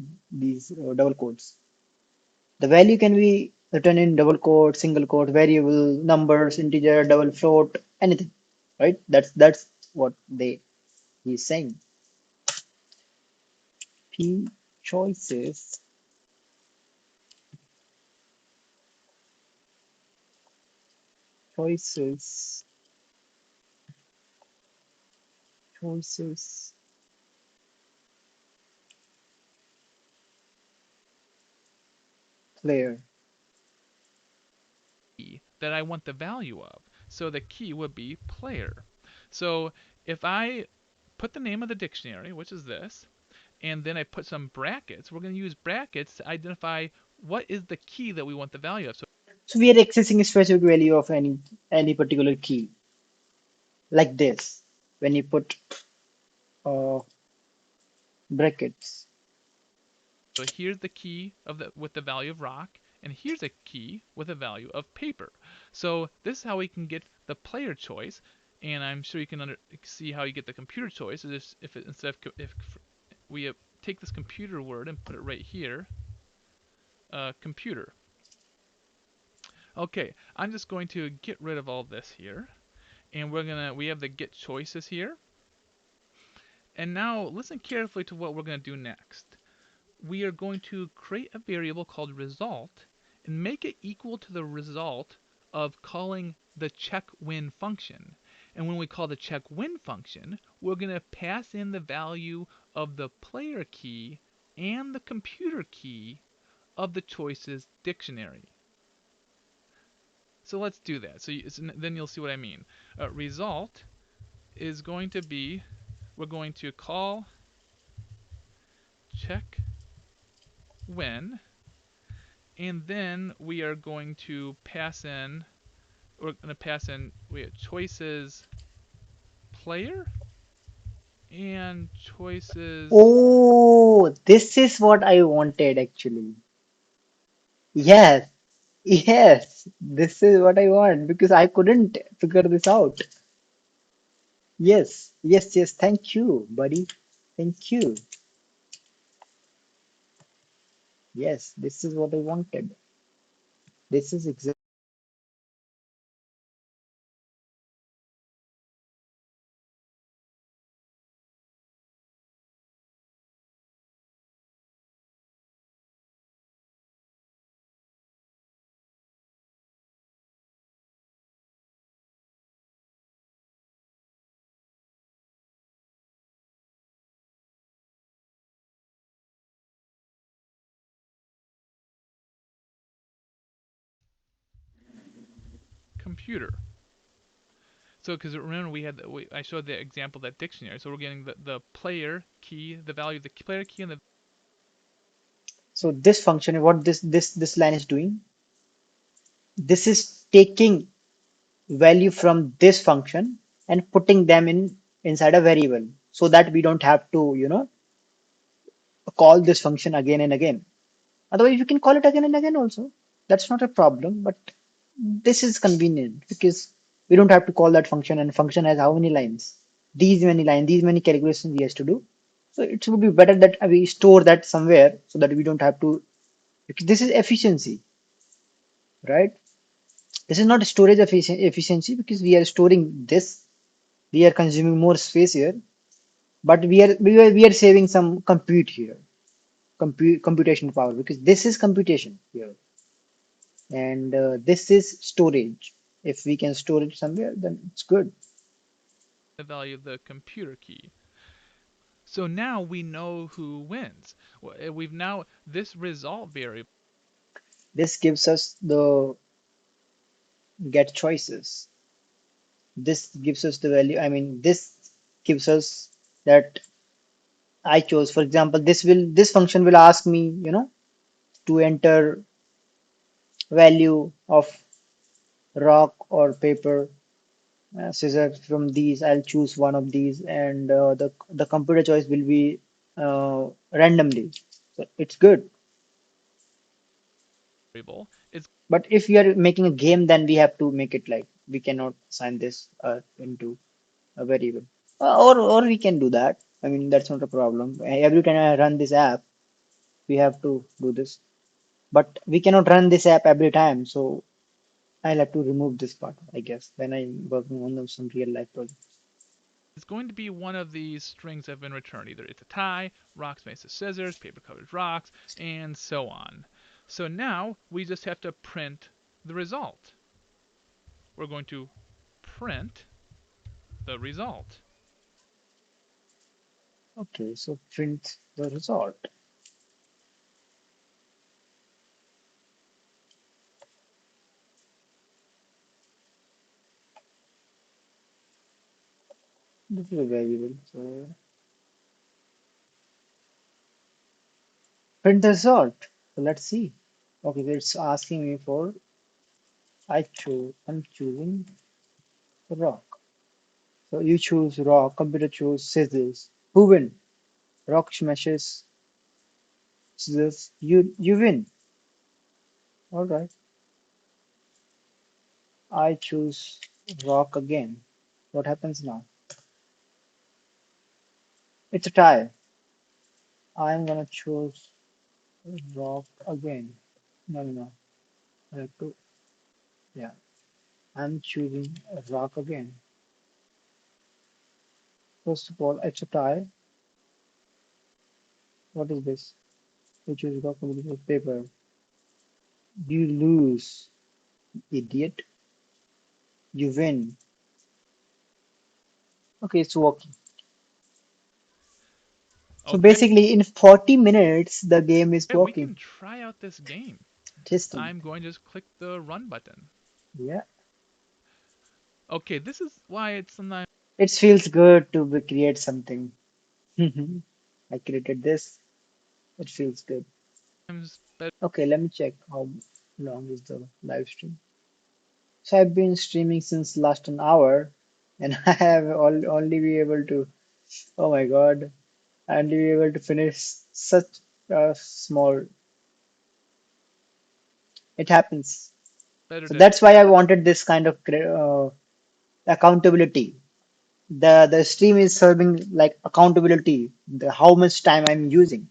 double quotes. The value can be written in double quote, single quote, variable, numbers, integer, double float, anything, right? That's what they he's saying. P choices, choices, choices, player. That I want the value of. So the key would be player. So if I put the name of the dictionary, which is this, and then I put some brackets, we're going to use brackets to identify what is the key that we want the value of. So So we are accessing a specific value of any particular key, like this. When you put uh, brackets, So here's the key of the with the value of rock, and here's a key with a value of paper. So this is how we can get the player choice, and I'm sure you can see how you get the computer choice. Is if it, instead of if we take this computer word and put it right here, computer. Okay, I'm just going to get rid of all this here, and we have the get choices here. And now listen carefully to what we're going to do next. We are going to create a variable called result and make it equal to the result of calling the check win function. And when we call the check win function, we're going to pass in the value of the player key and the computer key of the choices dictionary. So let's do that. Then you'll see what I mean. Result is going to be, we're going to call check win, and then we are going to pass in, we have choices player and choices. Oh, this is what I wanted actually. Yes, yes, this is what I want because I couldn't figure this out. Yes, yes, yes. Thank you, buddy. Thank you. Yes, this is what I wanted. This is exactly. Computer. So because remember I showed the example of that dictionary. So we're getting the player key, the value of the player key, and the So this function, what this line is doing, this is taking value from this function and putting them in inside a variable so that we don't have to, call this function again and again. Otherwise, you can call it again and again also. That's not a problem, but this is convenient because we don't have to call that function, and function has how many lines? These many lines, these many calculations we has to do. So it would be better that we store that somewhere so that we don't have to, because this is efficiency, right? This is not storage efficiency because we are storing this, we are consuming more space here, but we are saving some compute here, computational power because this is computation here, and this is storage. If we can store it somewhere, then it's good. value of the computer key. So now we know who wins. We've now this result variable This gives us the get choices. This gives us the value. I mean, this gives us that I chose. For example, this function will ask me, to enter value of rock or paper, scissors. From these I'll choose one of these, and the computer choice will be randomly, so it's good. is But if we are making a game, then we have to make it like we cannot assign this into a variable, or we can do that. I mean, that's not a problem. Every time I run this app, we have to do this, but we cannot run this app every time, so I'll have to remove this part, I guess, when I'm working on some real life project. going to be one of these strings that have been returned. Either it's a tie, rocks makes a scissors, paper covers rocks, and so on. So now we just have to print the result. We're going to print the result. Okay, so print the result. This is a variable. So print the result. So let's see. Okay, so it's asking me for I'm choosing rock. So you choose rock, computer choose scissors. Who win? Rock smashes Scissors. You win. All right. I choose rock again. What happens now? It's a tie. I'm gonna choose rock again. No, no, no. I have to, yeah. I'm choosing rock again. First of all, it's a tie. What is this? You choose rock with paper. You lose, idiot. You win. Okay, it's working. So Okay, basically, in 40 minutes, the game is we working. can try out this game. Testing. I'm going to just click the run button. Yeah. Okay, this is why it's sometimes It feels good to create something. I created this. It feels good. better Okay, let me check how long is the live stream. So I've been streaming since last an hour, and I have only be able to. Oh my God, I only be able to finish such a small. It happens. better So to that's why I wanted this kind of accountability. The stream is serving like accountability. The how much time I'm using.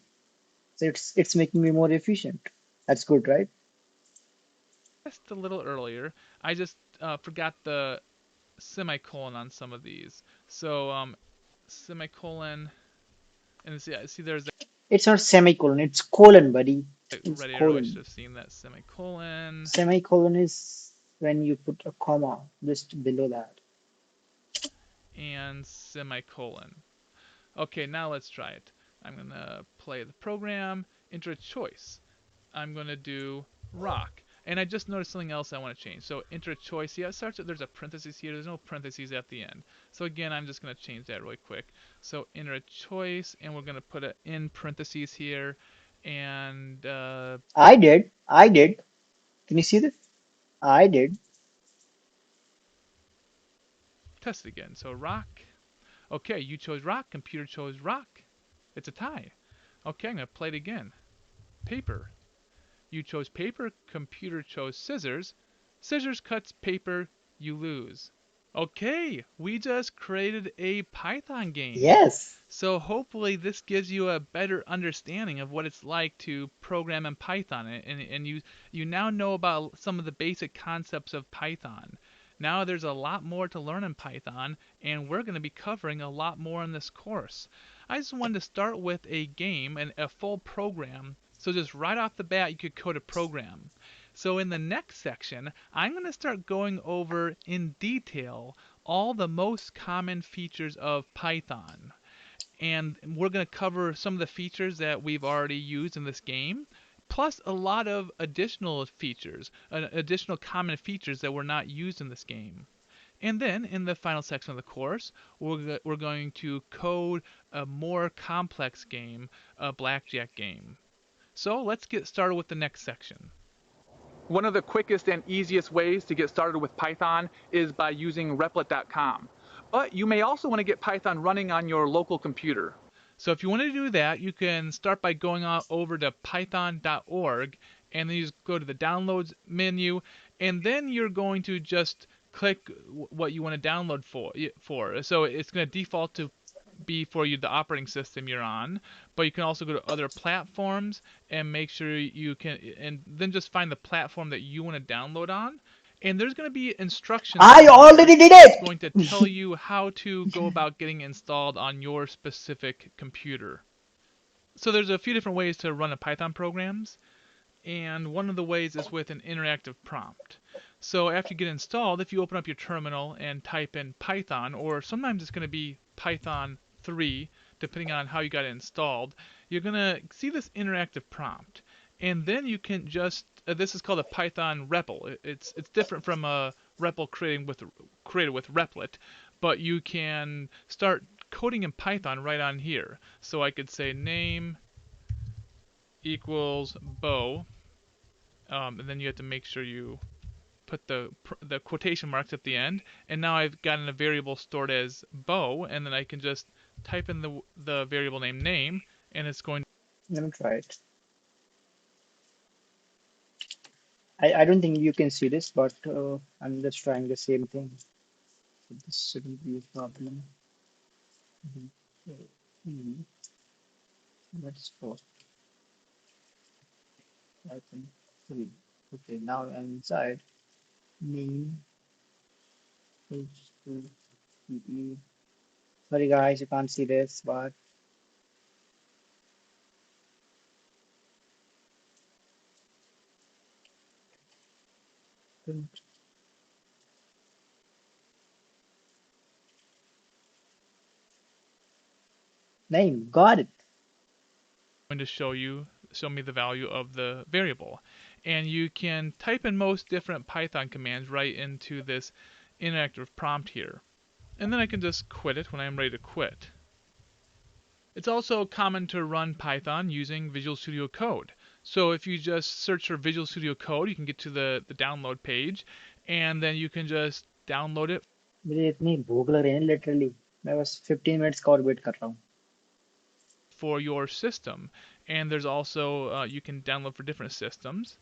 So it's making me more efficient. That's good, right? test a little earlier. I just forgot the semicolon on some of these. So semicolon, and see there's It's not semicolon, it's colon, buddy. that It's red arrow. I should colon. have seen that semicolon Semicolon is when you put a comma just below that. and semicolon. Okay, now let's try it. I'm gonna play the program, enter a choice. I'm gonna do rock. And I just noticed something else I want to change. So enter a choice. Yeah, it starts. There's a parenthesis here. There's no parentheses at the end. So again, I'm just gonna change that really quick. So enter a choice, and we're gonna put it in parentheses here, and I did. I did. Can you see this? I did. test it again. So rock. Okay, you chose rock. Computer chose rock. It's a tie. Okay, I'm gonna play it again. Paper. You chose paper. Computer chose scissors. Scissors cuts paper. You lose. Okay, we just created a Python game. Yes. So hopefully this gives you a better understanding of what it's like to program in Python, and you now know about some of the basic concepts of Python. Now there's a lot more to learn in Python, and we're going to be covering a lot more in this course. I just wanted to start with a game and a full program, so just right off the bat you could code a program. So in the next section, I'm going to start going over in detail all the most common features of Python. And we're going to cover some of the features that we've already used in this game, plus a lot of additional features, additional common features that were not used in this game. And then in the final section of the course, we're going to code a more complex game, a blackjack game. So let's get started with the next section. One of the quickest and easiest ways to get started with Python is by using replit.com. But you may also want to get Python running on your local computer. So if you want to do that, you can start by going on over to python.org, and then you just go to the downloads menu, and then you're going to just click what you want to download for. So it's going to default to be for you the operating system you're on, but you can also go to other platforms and make sure you can, and then just find the platform that you want to download on. And there's going to be instructions I on here already did that's it. going to tell you how to go about getting installed on your specific computer. So there's a few different ways to run a Python programs, and one of the ways is with an interactive prompt. So after you get installed, if you open up your terminal and type in Python, or sometimes it's going to be Python 3, depending on how you got it installed, you're going to see this interactive prompt. And then you can just, this is called a Python REPL. It's different from a REPL created with Replit, but you can start coding in Python right on here. So I could say name equals bow, and then you have to make sure you put the quotation marks at the end. And now I've gotten a variable stored as bow, and then I can just type in the variable name, and it's going. Let me try it. I don't think you can see this, but I'm just trying the same thing. So this shouldn't be a problem. Mhm. Mhm. Let's go. I think three. Okay, now I'm inside. Name H2TE. Sorry guys, you can't see this, but name, got it. Going to show me the value of the variable. And you can type in most different Python commands right into this interactive prompt here. And then I can just quit it when I'm ready to quit. It's also common to run Python using Visual Studio Code. So if you just search for Visual Studio Code, you can get to the download page, and then you can just download it मुझे इतनी भूख लग रही है literally मैं बस 15 minutes का और वेट कर रहा हूँ for your system. And there's also, you can download for different systems.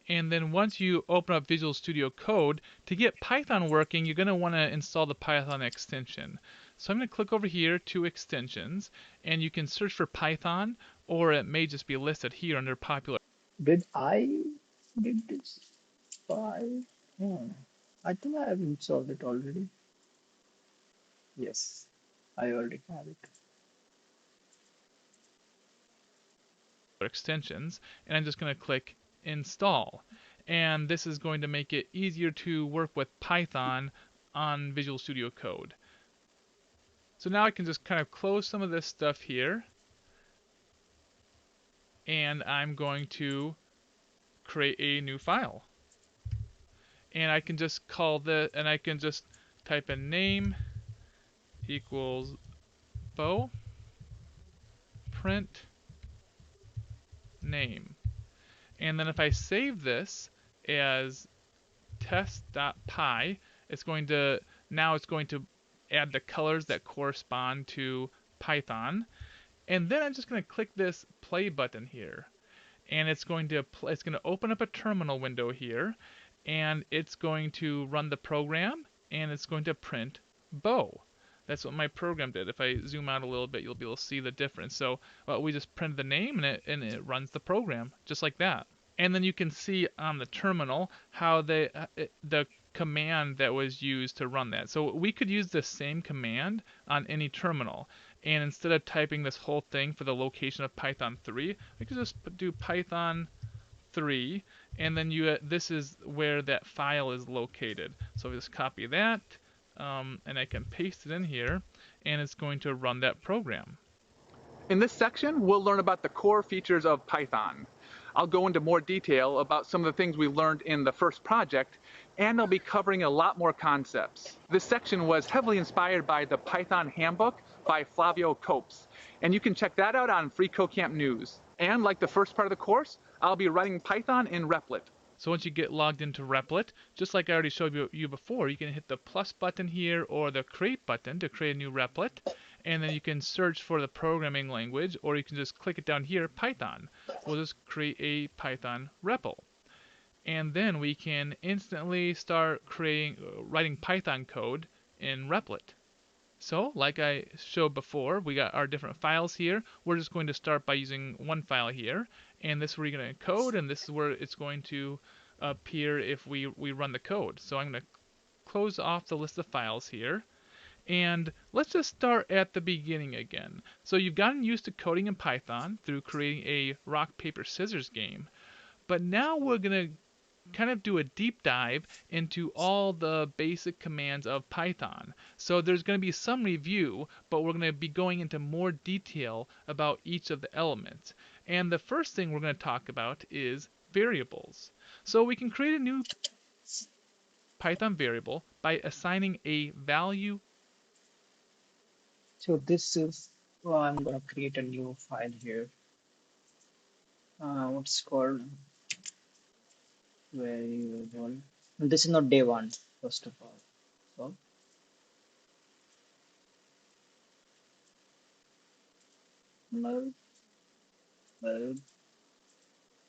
And then once you open up Visual Studio Code, to get Python working, you're going to want to install the Python extension. So I'm going to click over here to extensions, and you can search for Python, or it may just be listed here under popular. did I did this by hmm. I think I have installed it already. Yes, I already have it. extensions, and I'm just going to click install. And this is going to make it easier to work with Python on Visual Studio Code. So now I can just kind of close some of this stuff here, and I'm going to create a new file. And I can just call the, and I can just type in name equals bow print name. And then if I save this as test.py, it's going to add the colors that correspond to Python. And then I'm just going to click this play button here. And it's going to open up a terminal window here, and it's going to run the program, and it's going to print bow. That's what my program did. If I zoom out a little bit, you'll be able to see the difference. So we just printed the name, and it runs the program just like that. And then you can see on the terminal how the command that was used to run that. So we could use the same command on any terminal. And instead of typing this whole thing for the location of Python 3, we could just do Python 3, and then this is where that file is located. So we just copy that, and I can paste it in here, and it's going to run that program. In this section, we'll learn about the core features of Python. I'll go into more detail about some of the things we learned in the first project, and I'll be covering a lot more concepts. This section was heavily inspired by the Python Handbook by Flavio Copes, and you can check that out on Free Camp News. And like the first part of the course, I'll be writing Python in Replit. So once you get logged into Replit, just like I already showed you before, you can hit the plus button here or the create button to create a new Replit, and then you can search for the programming language, or you can just click it down here, Python. We'll just create a Python REPL. And then we can instantly start writing Python code in Replit. So, like I showed before, we got our different files here. We're just going to start by using one file here, and this is where you're going to code, and this is where it's going to appear if we run the code. So I'm going to close off the list of files here, and let's just start at the beginning again. So you've gotten used to coding in Python through creating a rock, paper, scissors game, but now we're going to kind of do a deep dive into all the basic commands of Python. So there's going to be some review, but we're going to be going into more detail about each of the elements. And the first thing we're going to talk about is variables. So we can create a new Python variable by assigning a value. So this is well, I'm gonna create a new file here. What's called variable. This is not day one, first of all. So well, well,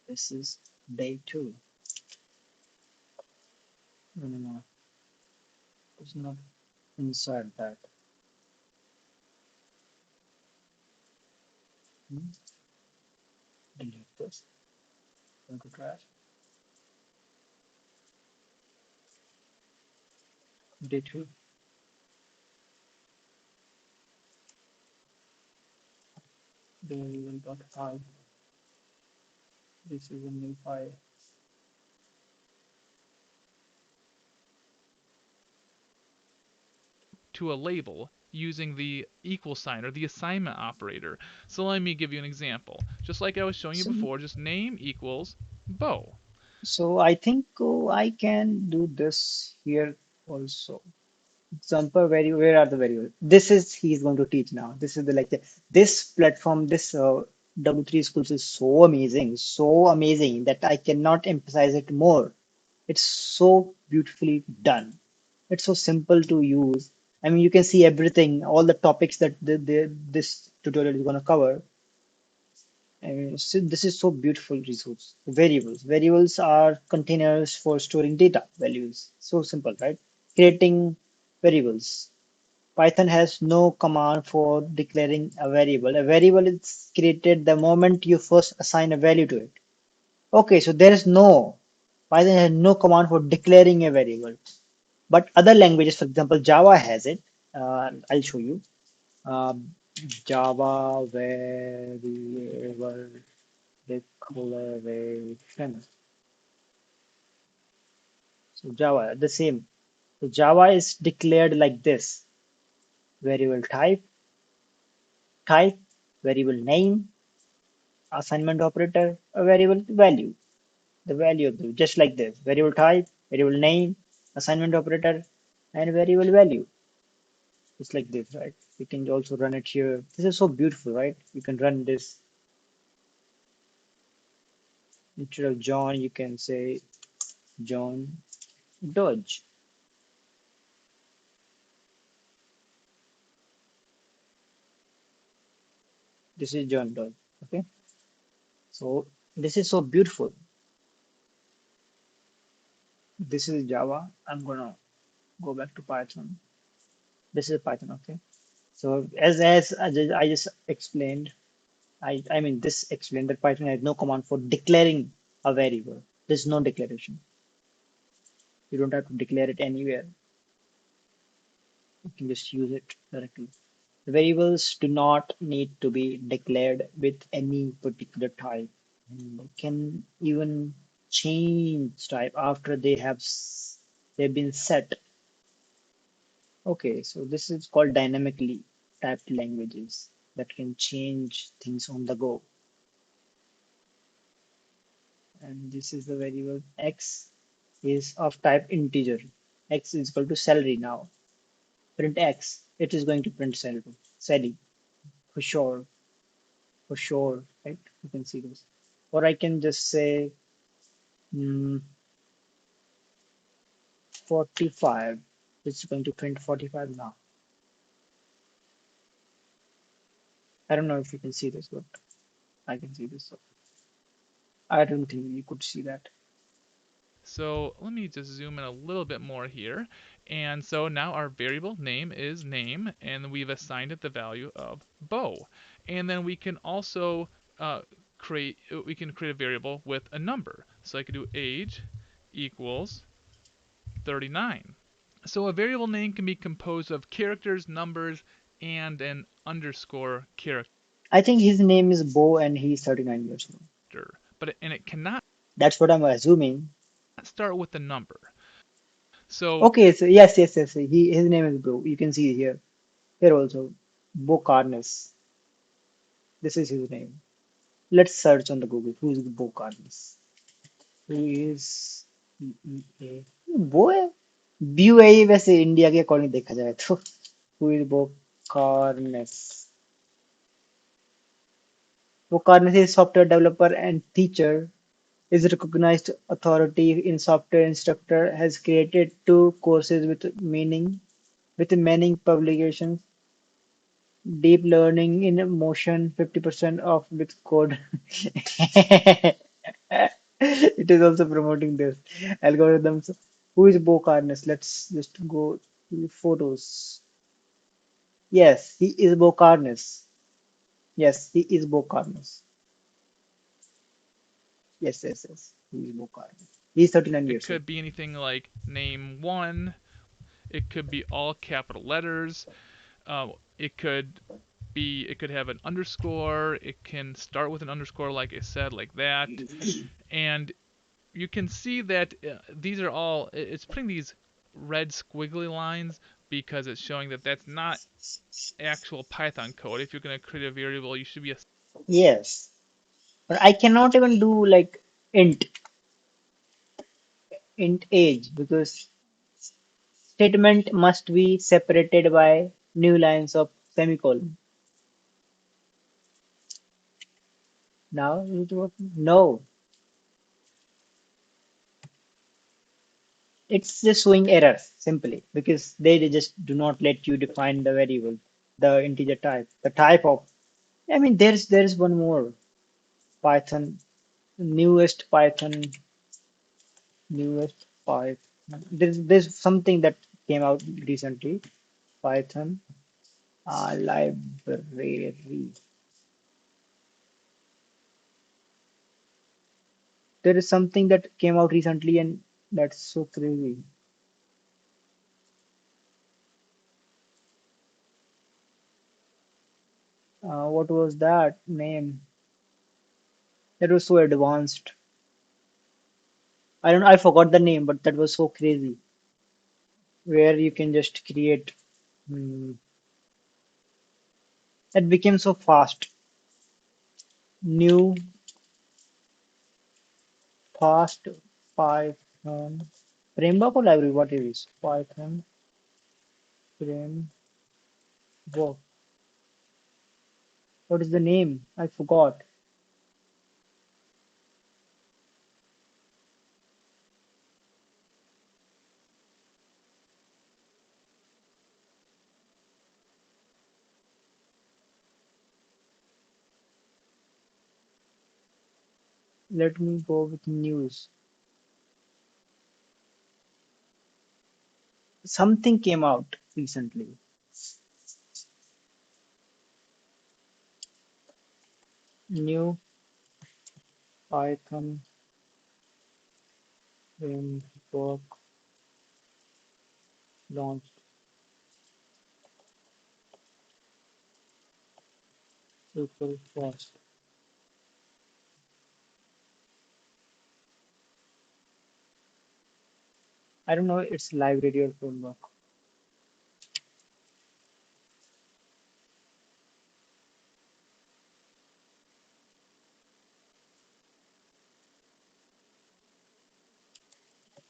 this is day two. No, no, no. It's not inside that. Hmm? Delete this. Go to trash. D2. Variable.5. This is a new file. to a label using the equal sign or the assignment operator. So let me give you an example. Just like I was showing you So, before, just name equals bow. so I think I can do this here also. Example, where are the variables? This is he's going to teach now. This is the lecture. This platform, this W3 schools is so amazing that I cannot emphasize it more. It's so beautifully done. It's so simple to use. I mean, you can see everything, all the topics that this tutorial is going to cover. I mean, so this is so beautiful resource. Variables. Variables are containers for storing data values. So simple, right? Creating variables. Python has no command for declaring a variable. A variable is created the moment you first assign a value to it. Okay, so there is no, Python has no command for declaring a variable. But other languages, for example, Java has it. I'll show you. Um, Java variable declaration. So Java, the same. So Java is declared like this: variable type, variable name, assignment operator, a variable value, the value of the just like this: variable type, variable name, assignment operator, and variable value. Just like this, right? We can also run it here. This is so beautiful, right? You can run this instead of John, you can say John Dodge. This is John Dodge. Okay, so this is so beautiful. This is Java. I'm gonna go back to Python. This is Python. Okay, so as I just explained, I mean this explained that Python has no command for declaring a variable. There's no declaration. You don't have to declare it anywhere. You can just use it directly. Variables do not need to be declared with any particular type. They can even change type after they've been set. Okay, so this is called dynamically typed languages that can change things on the go. And this is the variable x is of type integer. X is equal to salary now. Print x. It is going to print salary for sure, right? You can see this. Or I can just say 45. It's going to print 45 now. I don't know if you can see this, but I can see this. So I don't think you could see that. So let me just zoom in a little bit more here. And so now our variable name is name, and we've assigned it the value of bow. And then we can also create a variable with a number. So I could do age equals 39. So a variable name can be composed of characters, numbers, and an underscore character. I think his name is Bo and he's 39 years old. But it cannot That's what I'm assuming. start with a number. So Okay, so yes. His name is Bo. You can see it here. Here also. Bo Carnes. This is his name. Let's search on the Google. Who is Bo Carnes? Who is BEA? वो है BUAE वैसे India के according देखा जाए तो who is Bo Carnes? Bo Carnes is software developer and teacher, is a recognized authority in software instructor, has created two courses with many publications, deep learning in motion, 50% of with code. It is also promoting this algorithms. Who is Bo Carnes? Let's just go to photos. Yes, he is Bo Carnes. Yes, he is Bo Carnes. Yes, yes, yes. He is Bo Carnes. He's 39 It years old. could be anything like name one. It could be all capital letters. It could it could have an underscore. It can start with an underscore, like I said, like that. And you can see that these are all, it's putting these red squiggly lines because it's showing that that's not actual Python code. If you're going to create a variable, you should be Yes, but I cannot even do like int int age because statement must be separated by new lines of semicolon. Now is it working? No, it's just showing errors simply because they just do not let you define the variable, the integer type, the type of. I mean, there's one more Python, newest Python, newest Python. There's something that came out recently. Python library. There is something that came out recently, and that's so crazy. What was that name? That was so advanced. I forgot the name, but that was so crazy. Where you can just create. Hmm, that became so fast. New fast Python framework or library? What it is? Python framework. What is the name? I forgot. Let me go with news. Something came out recently. New Python framework launched April 1st. I don't know it's library or framework.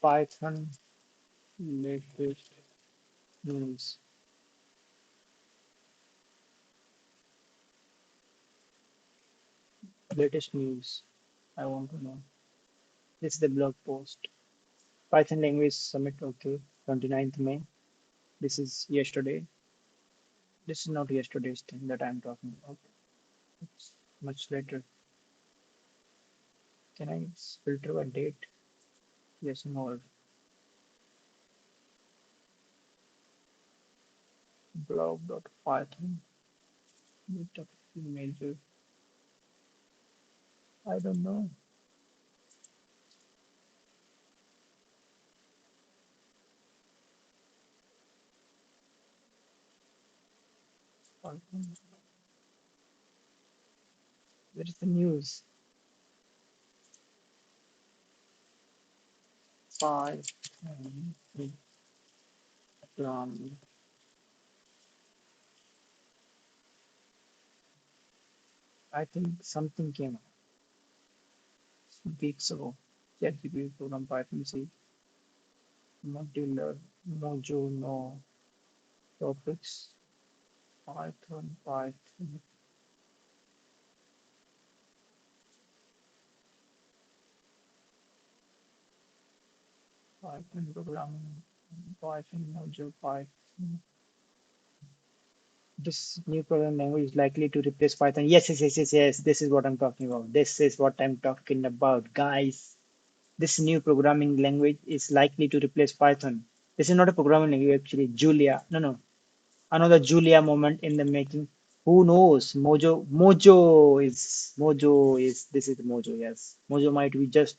Python latest news. Latest news. I want to know. This is the blog post. Python language summit. Okay. 29th May. This is yesterday. This is not yesterday's thing that I'm talking about. It's much later. Can I filter by date? Yes, no. Blog.python. Meetup major. I don't know. Python. Where is the news? Python programming. I think something came out weeks ago. ChatGPT program Python C modular mojo no topics Python Python programming Python module Python. This new programming language is likely to replace Python. Yes, yes, yes, yes, yes. This is what I'm talking about. This is what I'm talking about, guys. This new programming language is likely to replace Python. This is not a programming language, actually. Julia. No, no. Another Julia moment in the making. Who knows? Mojo is this is Mojo, yes. Mojo might be just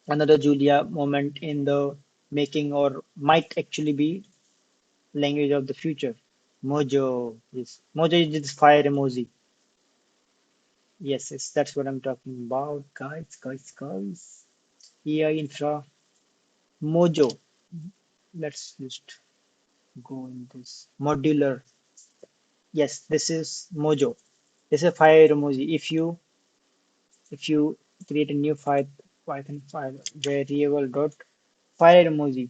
another Julia moment in the making or might actually be language of the future. Mojo is this fire emoji. Yes, that's what I'm talking about, guys. AI infra Mojo. Let's just go in this modular. Yes, this is Mojo. This is a fire emoji. If you create a new Python file variable dot fire emoji,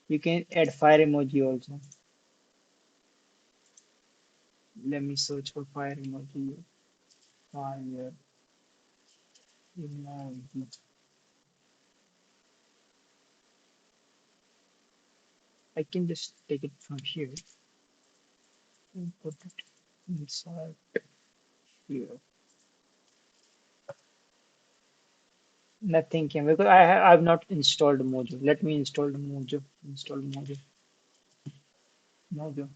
you can add fire emoji also. Let me search for fire emoji. Fire emoji. I can just take it from here and put it inside here. Nothing came because I've not installed Mojo. Let me install the Mojo. Install Mojo. Mojo.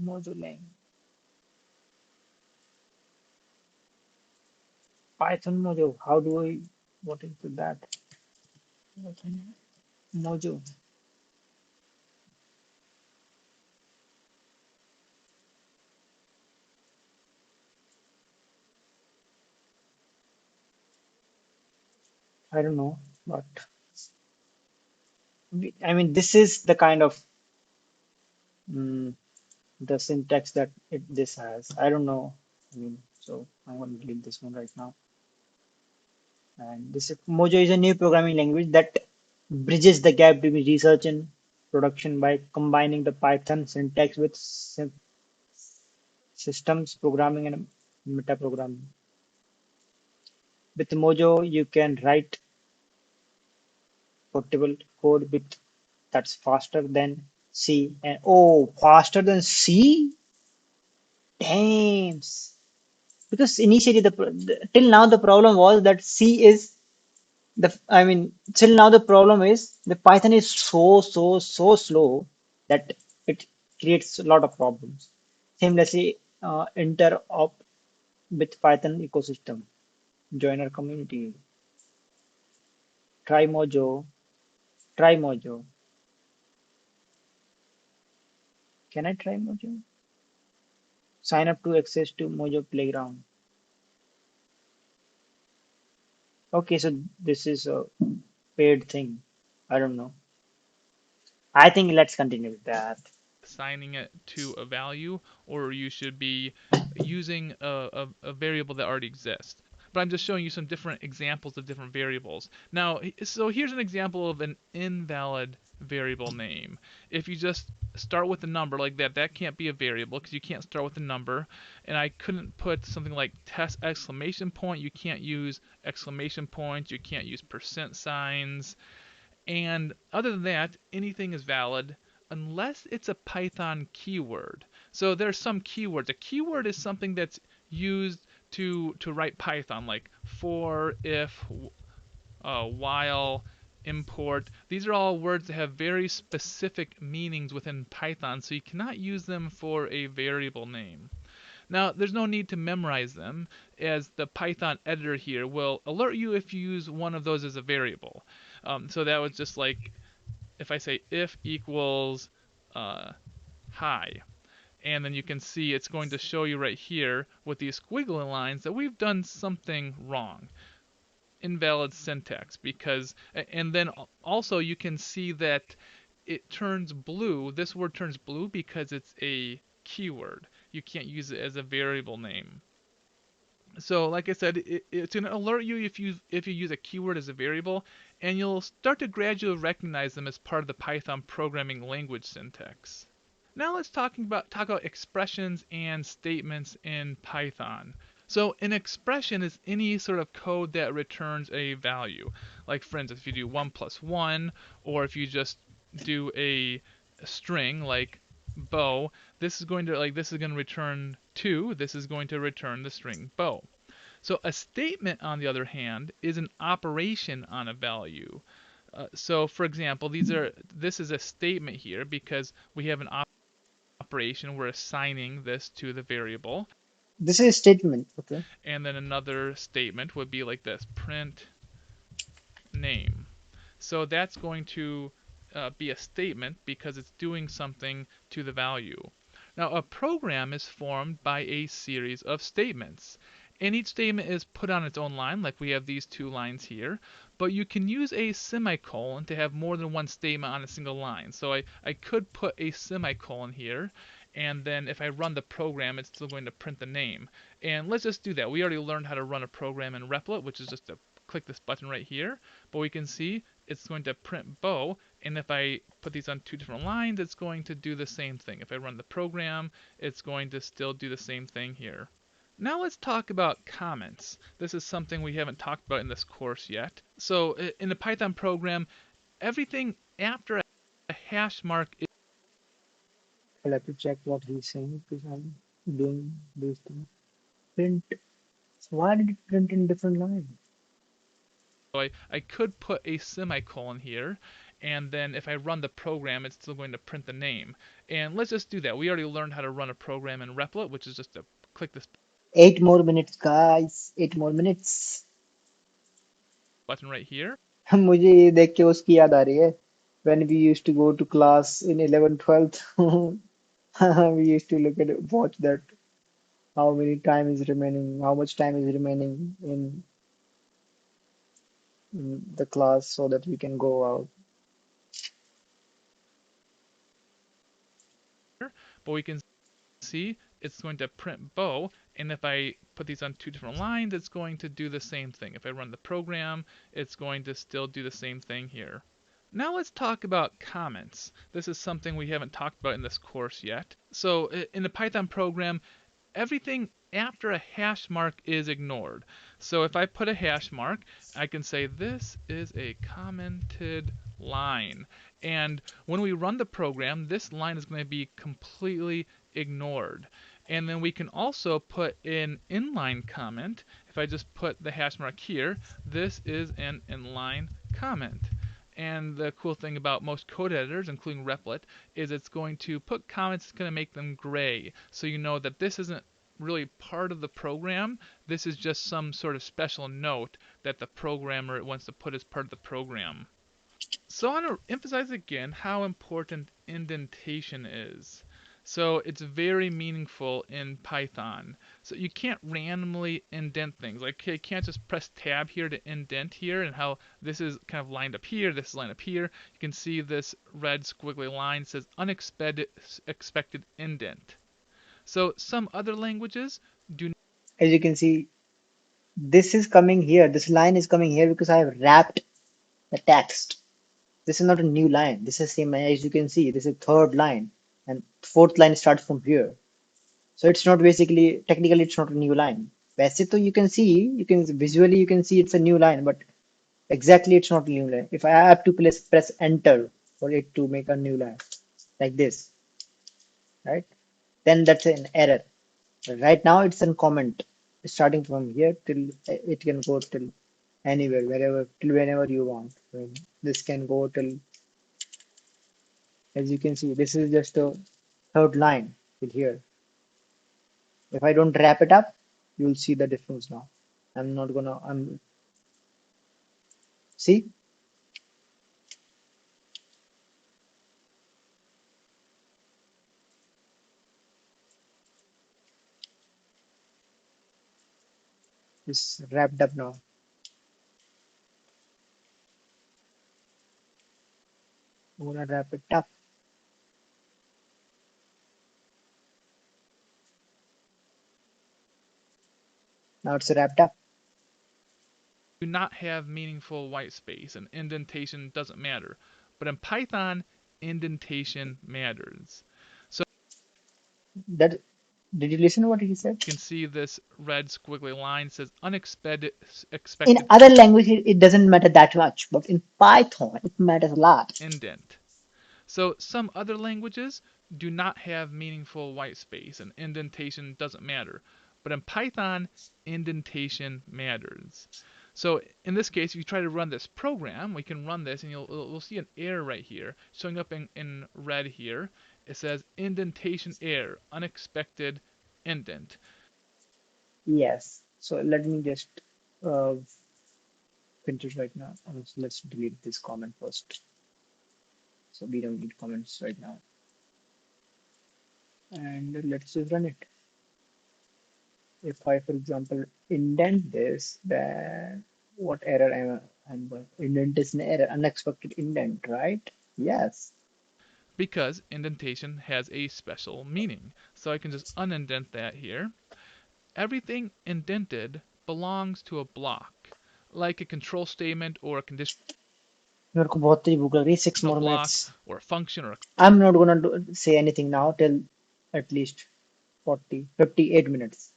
Mojo Lang. Python Mojo. How do I? What is that? Mojo. I don't know, but I mean, this is the kind of mm, the syntax that this has. I don't know. I mean, so I'm going to delete this one right now. And this Mojo is a new programming language that bridges the gap between research and production by combining the Python syntax with systems programming and metaprogramming. With Mojo, you can write portable code with that's faster than C. And oh, faster than C? Damn. Because initially till now the problem was that C is I mean till now the problem is the Python is so slow that it creates a lot of problems. Seamlessly interop with Python ecosystem. Join our community. Try Mojo. Try Mojo. Can I try Mojo? Sign up to access to Mojo Playground. Okay, so this is a paid thing. I don't know. I think let's continue with that. Assigning it to a value, or you should be using a variable that already exists. But I'm just showing you some different examples of different variables. Now, so here's an example of an invalid variable name. If you just start with a number like that, that can't be a variable because you can't start with a number. And I couldn't put something like test exclamation point. You can't use exclamation points. You can't use percent signs. And other than that, anything is valid unless it's a Python keyword. So there's some keywords. A keyword is something that's used to write Python, like for, if, while, import. These are all words that have very specific meanings within Python, so you cannot use them for a variable name. Now, there's no need to memorize them, as the Python editor here will alert you if you use one of those as a variable. So that was just like if I say if equals hi, and then you can see it's going to show you right here with these squiggly lines that we've done something wrong. Invalid syntax because, and then also you can see that it turns blue. This word turns blue because it's a keyword. You can't use it as a variable name. So like I said, it's going to alert you if you use a keyword as a variable, and you'll start to gradually recognize them as part of the Python programming language syntax. Now let's talk about expressions and statements in Python. So an expression is any sort of code that returns a value. Like for instance, if you do 1 plus 1, or if you just do a string like bow, this is going to return 2, this is going to return the string bow. So a statement, on the other hand, is an operation on a value. So for example, this is a statement here because we have an operation. We're assigning this to the variable. This is a statement. Okay. And then another statement would be like this: print name. So that's going to be a statement because it's doing something to the value. Now, a program is formed by a series of statements. And each statement is put on its own line, like we have these two lines here. But you can use a semicolon to have more than one statement on a single line. So I could put a semicolon here, and then if I run the program, it's still going to print the name. And let's just do that. We already learned how to run a program in Replit, which is just to click this button right here. But we can see it's going to print bow, and if I put these on two different lines, it's going to do the same thing. If I run the program, it's going to still do the same thing here. Now let's talk about comments. This is something we haven't talked about in this course yet. So in the Python program, everything after a hash mark is I'll have to check what he's saying because I'm doing these things. Print. So why did it print in different lines? so I could put a semicolon here, and then if I run the program, it's still going to print the name. And let's just do that. We already learned how to run a program in Replit, which is just to click this 8 more minutes, guys. 8 more minutes. button right here. मुझे ये देख के उसकी याद आ रही है. When we used to go to class in 11th, 12th, we used to look at it, watch that. How many time is remaining? How much time is remaining in the class so that we can go out. But we can see it's going to print bow, and if I put these on two different lines, it's going to do the same thing. If I run the program, it's going to still do the same thing here. Now let's talk about comments. This is something we haven't talked about in this course yet. So in the Python program, everything after a hash mark is ignored. So if I put a hash mark, I can say this is a commented line. And when we run the program, this line is going to be completely ignored. And then we can also put an inline comment. If I just put the hash mark here, this is an inline comment. And the cool thing about most code editors, including Replit, is it's going to put comments that's going to make them gray. So you know that this isn't really part of the program. This is just some sort of special note that the programmer wants to put as part of the program. So I want to emphasize again how important indentation is. So it's very meaningful in Python. So you can't randomly indent things. Like you can't just press tab here to indent here, and how this is kind of lined up here, this is lined up here. You can see this red squiggly line says unexpected expected indent. So some other languages do As you can see, this is coming here. This line is coming here because I have wrapped the text. This is not a new line. This is same as you can see. This is third line, and fourth line starts from here. So it's not basically technically it's not a new line. वैसे तो you can visually you can see it's a new line, but exactly it's not a new line. If I have to press enter for it to make a new line like this, right? Then that's an error. Right now it's a comment starting from here till it can go till anywhere, wherever, till whenever you want. This can go till, as you can see, this is just a third line till here. If I don't wrap it up, you'll see the difference now. I'm see, it's wrapped up now. I'm gonna wrap it up. Now it's wrapped up. not have meaningful white space, and indentation doesn't matter. But in Python, indentation matters. So That did you listen to what he said? you can see this red squiggly line says unexpected In expected other languages, it doesn't matter that much, but in Python, it matters a lot. indent. So some other languages do not have meaningful white space, and indentation doesn't matter. But but in Python, indentation matters. So in this case, if you try to run this program, we can run this and you'll see an error right here showing up in red here. It says indentation error, unexpected indent. Yes. So let me just uh, finish right now. Let's delete this comment first. So we don't need comments right now. And let's just run it. If I, for example, indent this, then what error I'm going? Indent is an error, unexpected indent, right? Yes. Because indentation has a special meaning. So I can just unindent that here. Everything indented belongs to a block, like a control statement or a conditional मेरे को बहुत तेज भूख लग रही है. 6 more minutes. block or a function or a I'm not gonna say anything now till at least 40, 58 minutes.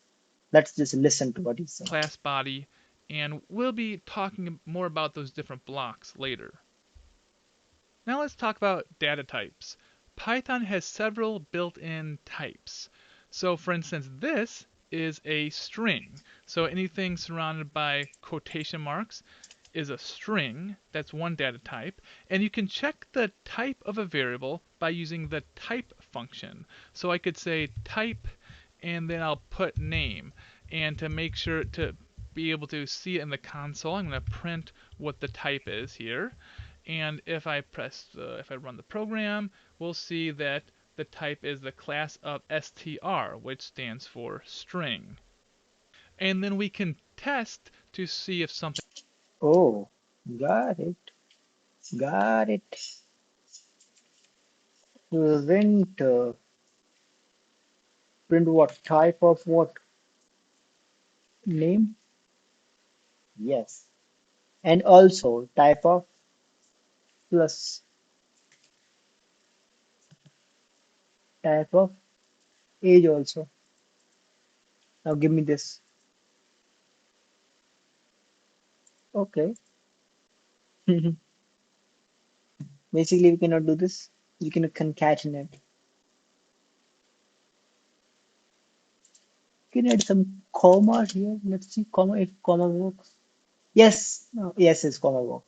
Let's just listen to what he's saying. class body, and we'll be talking more about those different blocks later. Now let's talk about data types. Python has several built-in types. So for instance, this is a string. So anything surrounded by quotation marks is a string. That's one data type. And you can check the type of a variable by using the type function. So I could say type and then I'll put name. And to make sure to be able to see it in the console, I'm going to print what the type is here. And if if I run the program, we'll see that the type is the class of str, which stands for string. And then we can test to see if something Oh, got it. Got it. Print, print what? Type of what? Name? Yes. And also type of plus type of age also. Now give me this. Okay. Basically, we cannot do this. You can concatenate. You can add some comma here. Let's see comma if comma works. Yes. No, yes, it's comma work.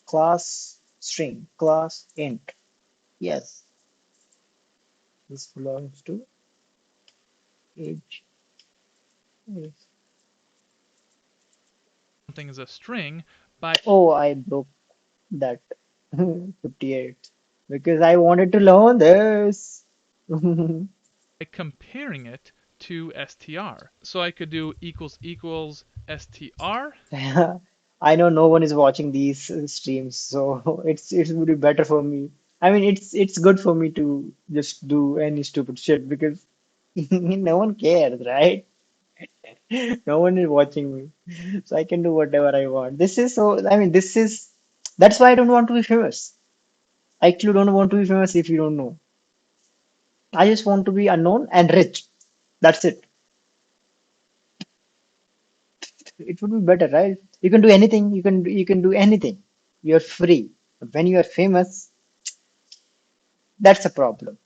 Class string. Class int. Yes. This belongs to age. Yes. is a string by Oh, I broke that 58 because I wanted to learn this. comparing it to str. So I could do equals equals str. I know no one is watching these streams, so it would be better for me. I mean, it's good for me to just do any stupid shit because no one cares, right? No one is watching me, so I can do whatever I want. This is so. I mean, this is that's why I don't want to be famous. I actually don't want to be famous if you don't know. I just want to be unknown and rich. That's it. It would be better, right? You can do anything. You can do anything. You're free. But when you are famous, that's a problem.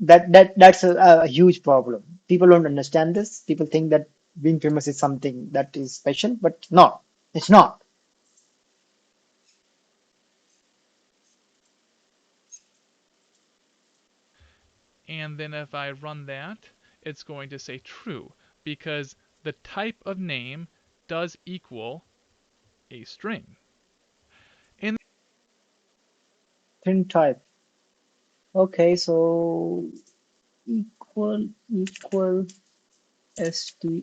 That's a huge problem. People don't understand this. People think that being famous is something that is special, but no, it's not. And then if I run that, it's going to say true because the type of name does equal a string. And Print type. Okay, so equal str.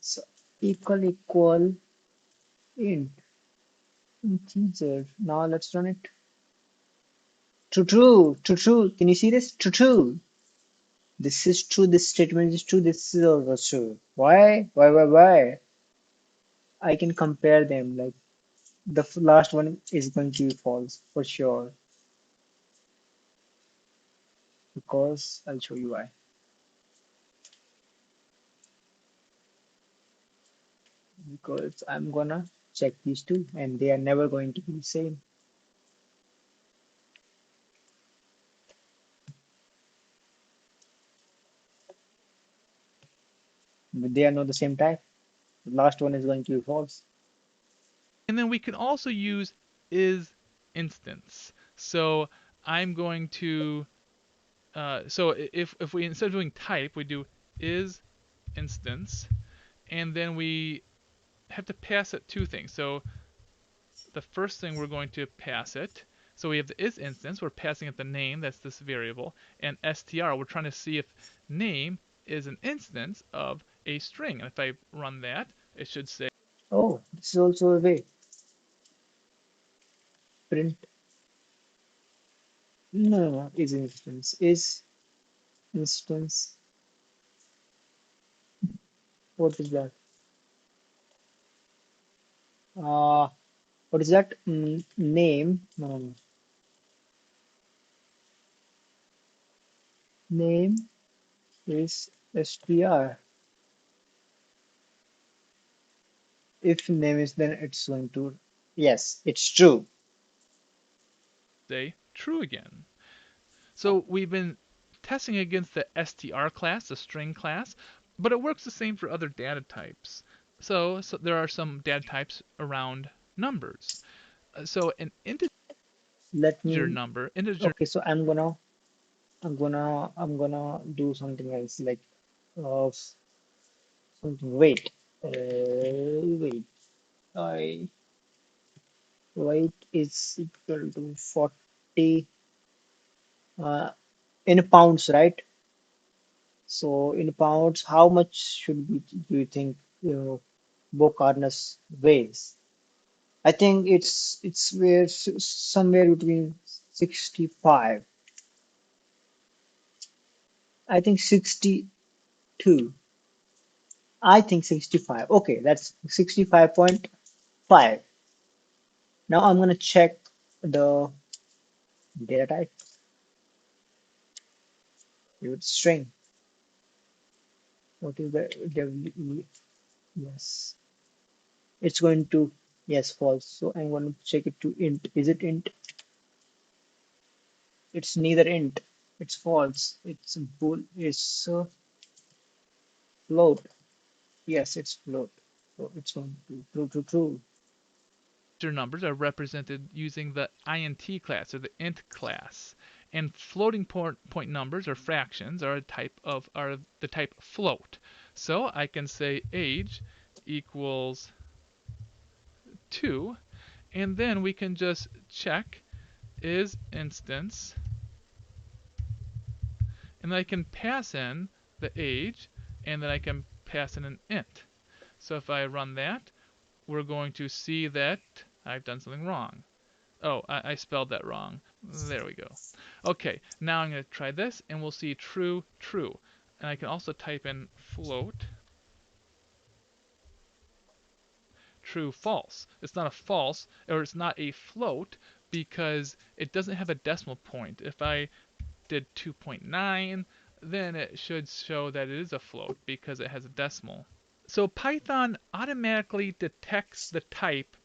So equal int integer. Now let's run it. True, true, true, true. Can you see this? True, true. This is true. This statement is true. This is also true. Why? Why? I can compare them. Like the last one is going to be false for sure because I'll show you why. Because I'm gonna check these two and they are never going to be the same. They are not the same type. The last one is going to be false. And then we can also use is instance. So I'm going to so if we instead of doing type, we do is instance, and then we have to pass it two things. So the first thing we're going to pass it. So we have the is instance, we're passing it the name, that's this variable, and str, we're trying to see if name is an instance of a string. And if I run that, it should say Oh, this is also a way. Print. No, no, no. Is instance. Is instance. What is that? Uh, what is that? Name. No, no, no. Name is str. If name is, then it's going to. Yes, it's true. true again. So we've been testing against the str class, the string class, but it works the same for other data types. So there are some data types around numbers. So an Let integer me. number, integer Okay, so I'm gonna do something else like uh something. Wait. Wait. I Wait is equal to 40 uh, in pounds, right? So in pounds, how much should we do you think Bocarnus weighs? I think it's where somewhere between 65. I think 62. I think 65. Okay, that's 65.5. Now I'm gonna check the data type with string. What is the W? Yes, it's going to yes false. So I'm going to check it to int. Is it int? It's neither int. It's false. It's bool. It's float. Yes, it's float. So it's going to true, true, true. numbers are represented using the int class or the int class. And floating point numbers or fractions are the type float. So I can say age equals 2, and then we can just check is instance, and then I can pass in the age, and then I can pass in an int. So if I run that, we're going to see that I've done something wrong. Oh, I spelled that wrong. There we go. Okay, now I'm going to try this, and we'll see true, true. And I can also type in float, true, false. It's not a false, or it's not a float, because it doesn't have a decimal point. If I did 2.9, then it should show that it is a float because it has a decimal. So Python automatically detects the type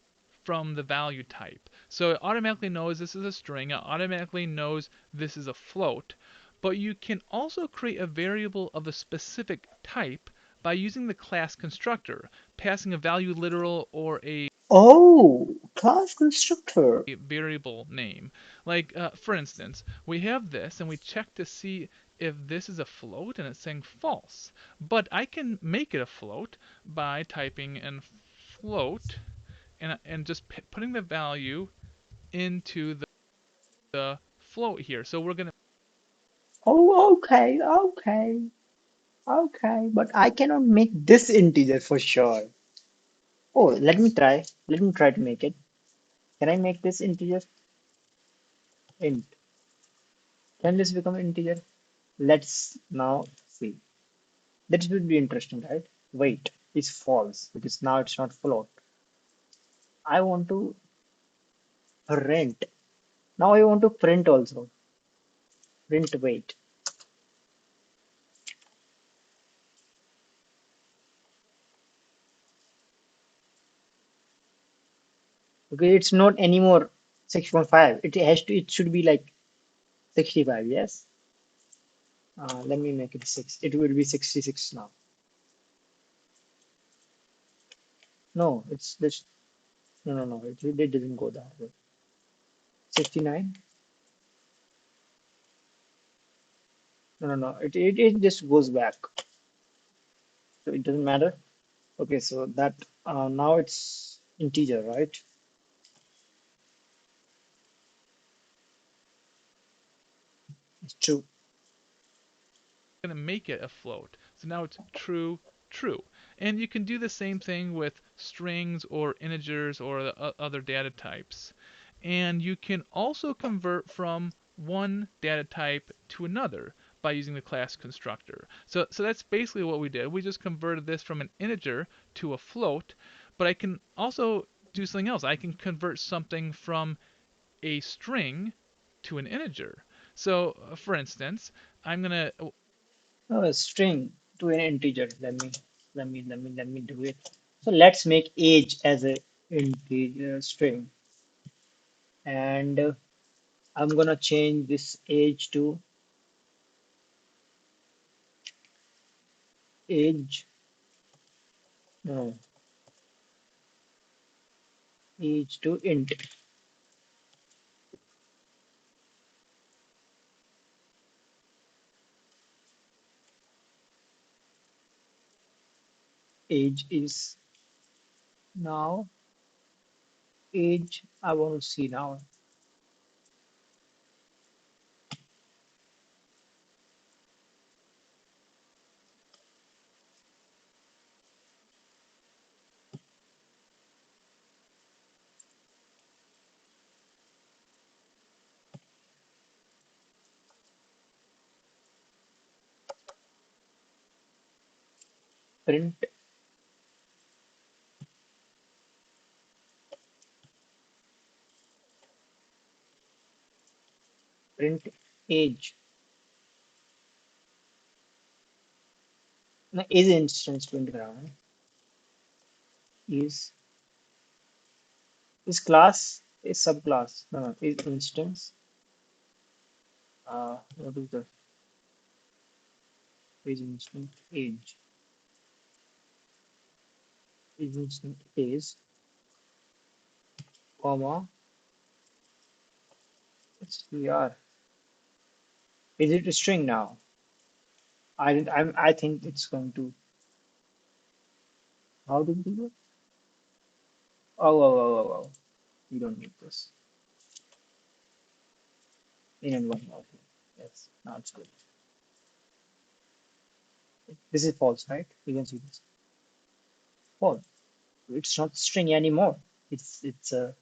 from the value type. So it automatically knows this is a string, it automatically knows this is a float, but you can also create a variable of a specific type by using the class constructor, passing a value literal or a Oh, class constructor. variable name. Like, for instance, we have this and we check to see if this is a float and it's saying false. But I can make it a float by typing in float and just putting the value into the float here. So we're going to Oh, okay, okay, okay. But I cannot make this integer for sure. Oh, let me try. Let me try to make it. Can I make this integer? Int. Can this become integer? Let's now see. That would be interesting, right? Wait is false because now it's not float. I want to print. Now I want to print also. Print wait. Okay, it's not anymore 6.5. It has to. It should be like 65. Yes. Let me make it 6. It will be 66 now. No, it's this. No, no, no. It didn't go that way. 69? No, no, no. It just goes back. So it doesn't matter. Okay, so that now it's integer, right? It's true. Going to make it a float. So now it's true, true. And you can do the same thing with strings or integers or the other data types. And you can also convert from one data type to another by using the class constructor. So that's basically what we did. We just converted this from an integer to a float, but I can also do something else. I can convert something from a string to an integer. So, for instance, I'm gonna No, a string to an integer. Let me do it. So let's make age as a integer string, and I'm gonna change this age to age. No, age to int. Age is now age. I want to see now. Print print age. No, is instance print ground is class is subclass. No, no, is instance. What is the is instance age? Is instance is comma str. Is it a string now? I think it's going to. How do we do it? Oh. We don't need this. In and one. Okay. Yes. Now it's good. This is false, right? You can see this. False. It's not string anymore. It's a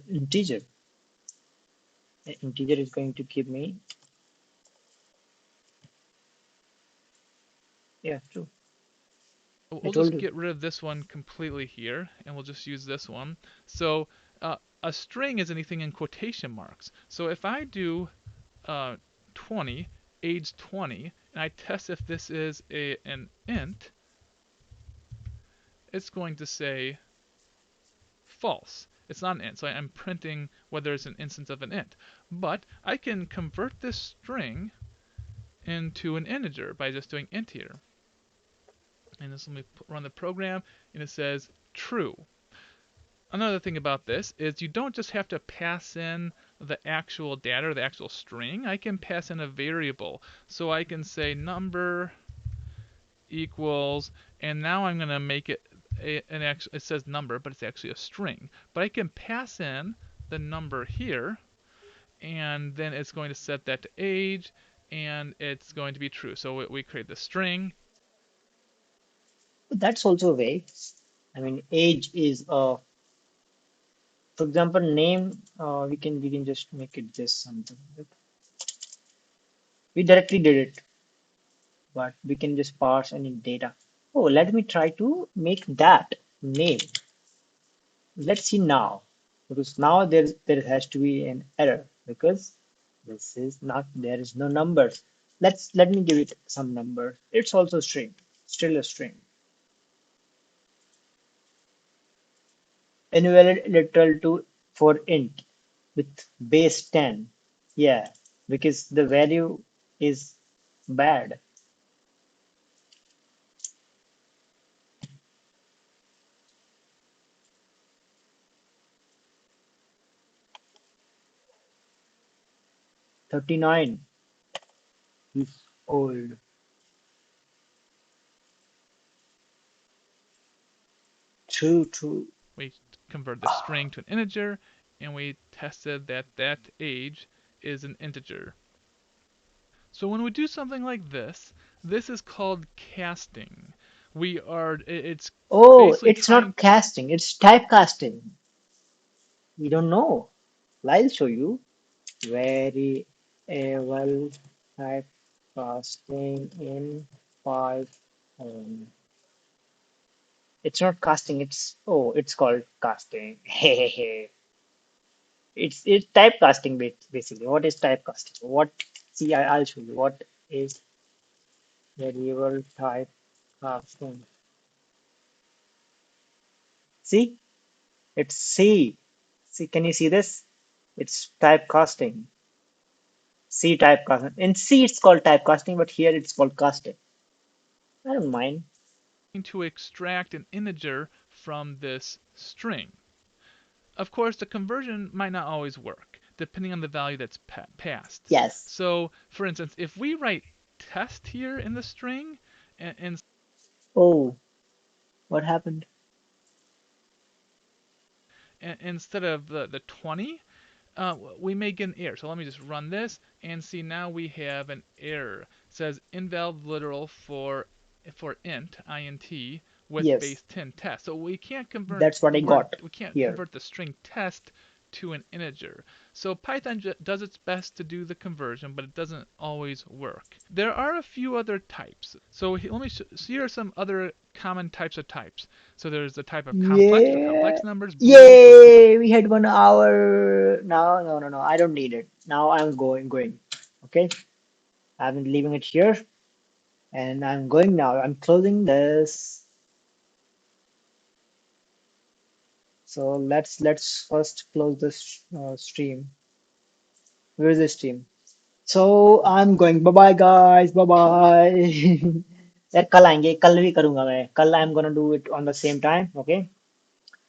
integer. An integer is going to give me, yeah, true. I we'll told just you. get rid of this one completely here, and we'll just use this one. So a string is anything in quotation marks. So if I do uh, 20, age 20, and I test if this is an int, it's going to say false. It's not an int, so I'm printing whether it's an instance of an int. But I can convert this string into an integer by just doing int here. And this, let me run the program, and it says true. Another thing about this is you don't just have to pass in the actual data or the actual string. I can pass in a variable. So I can say number equals, and now I'm going to make it an actual, it says number, but it's actually a string. But I can pass in the number here, and then it's going to set that to age, and it's going to be true. So we create the string. But that's also a way. I mean, age is for example, name. We can just make it just something. We directly did it, but we can just parse any data. Oh, let me try to make that name. Let's see now, because now there has to be an error because this is not there is no numbers. Let me give it some number. It's also string, still a string. Invalid literal to for int with base 10. Yeah, because the value is bad. 39. He's old. True, true. We convert the string to an integer, and we tested that that age is an integer. So when we do something like this is called casting. It's Oh, basically it's trying. not casting, it's typecasting. We don't know. I'll show you. Very well typecasting in Python. It's not casting, it's called casting. It's typecasting basically. What is typecasting? I'll show you what is variable typecasting. See? It's C. See, can you see this? It's typecasting. C typecasting. In C it's called typecasting, but here it's called casting. I don't mind. To extract an integer from this string. Of course, the conversion might not always work, depending on the value that's passed. Yes. So, for instance, if we write test here in the string, and Oh, what happened? instead of the 20, we may get an error. So let me just run this and see. Now we have an error. It says invalid literal for int with Yes, base 10 test. So we can't convert that's what I got here. the string test to an integer. So Python does its best to do the conversion, but it doesn't always work. There are a few other types. So let me so here are some other common types of types. So there's the type of complex for Yeah. complex numbers, boolean for Yay! We had 1 hour. No, no, no, no. I don't need it. Now I'm going. Okay. I'm leaving it here and I'm going now. I'm closing this. So let's first close this stream. Where is the stream? So I'm going. Bye bye guys. Bye bye. यार कल आएंगे कल भी करूंगा मैं कल I'm gonna do it on the same time, okay,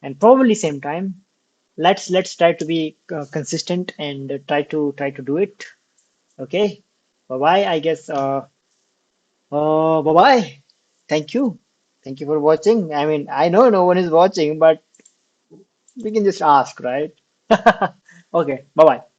and probably same time. Let's try to be consistent and try to do it. Okay. Bye bye. I guess. Bye bye. Thank you. Thank you for watching. I mean, I know no one is watching, but we can just ask, right? Okay. Bye bye.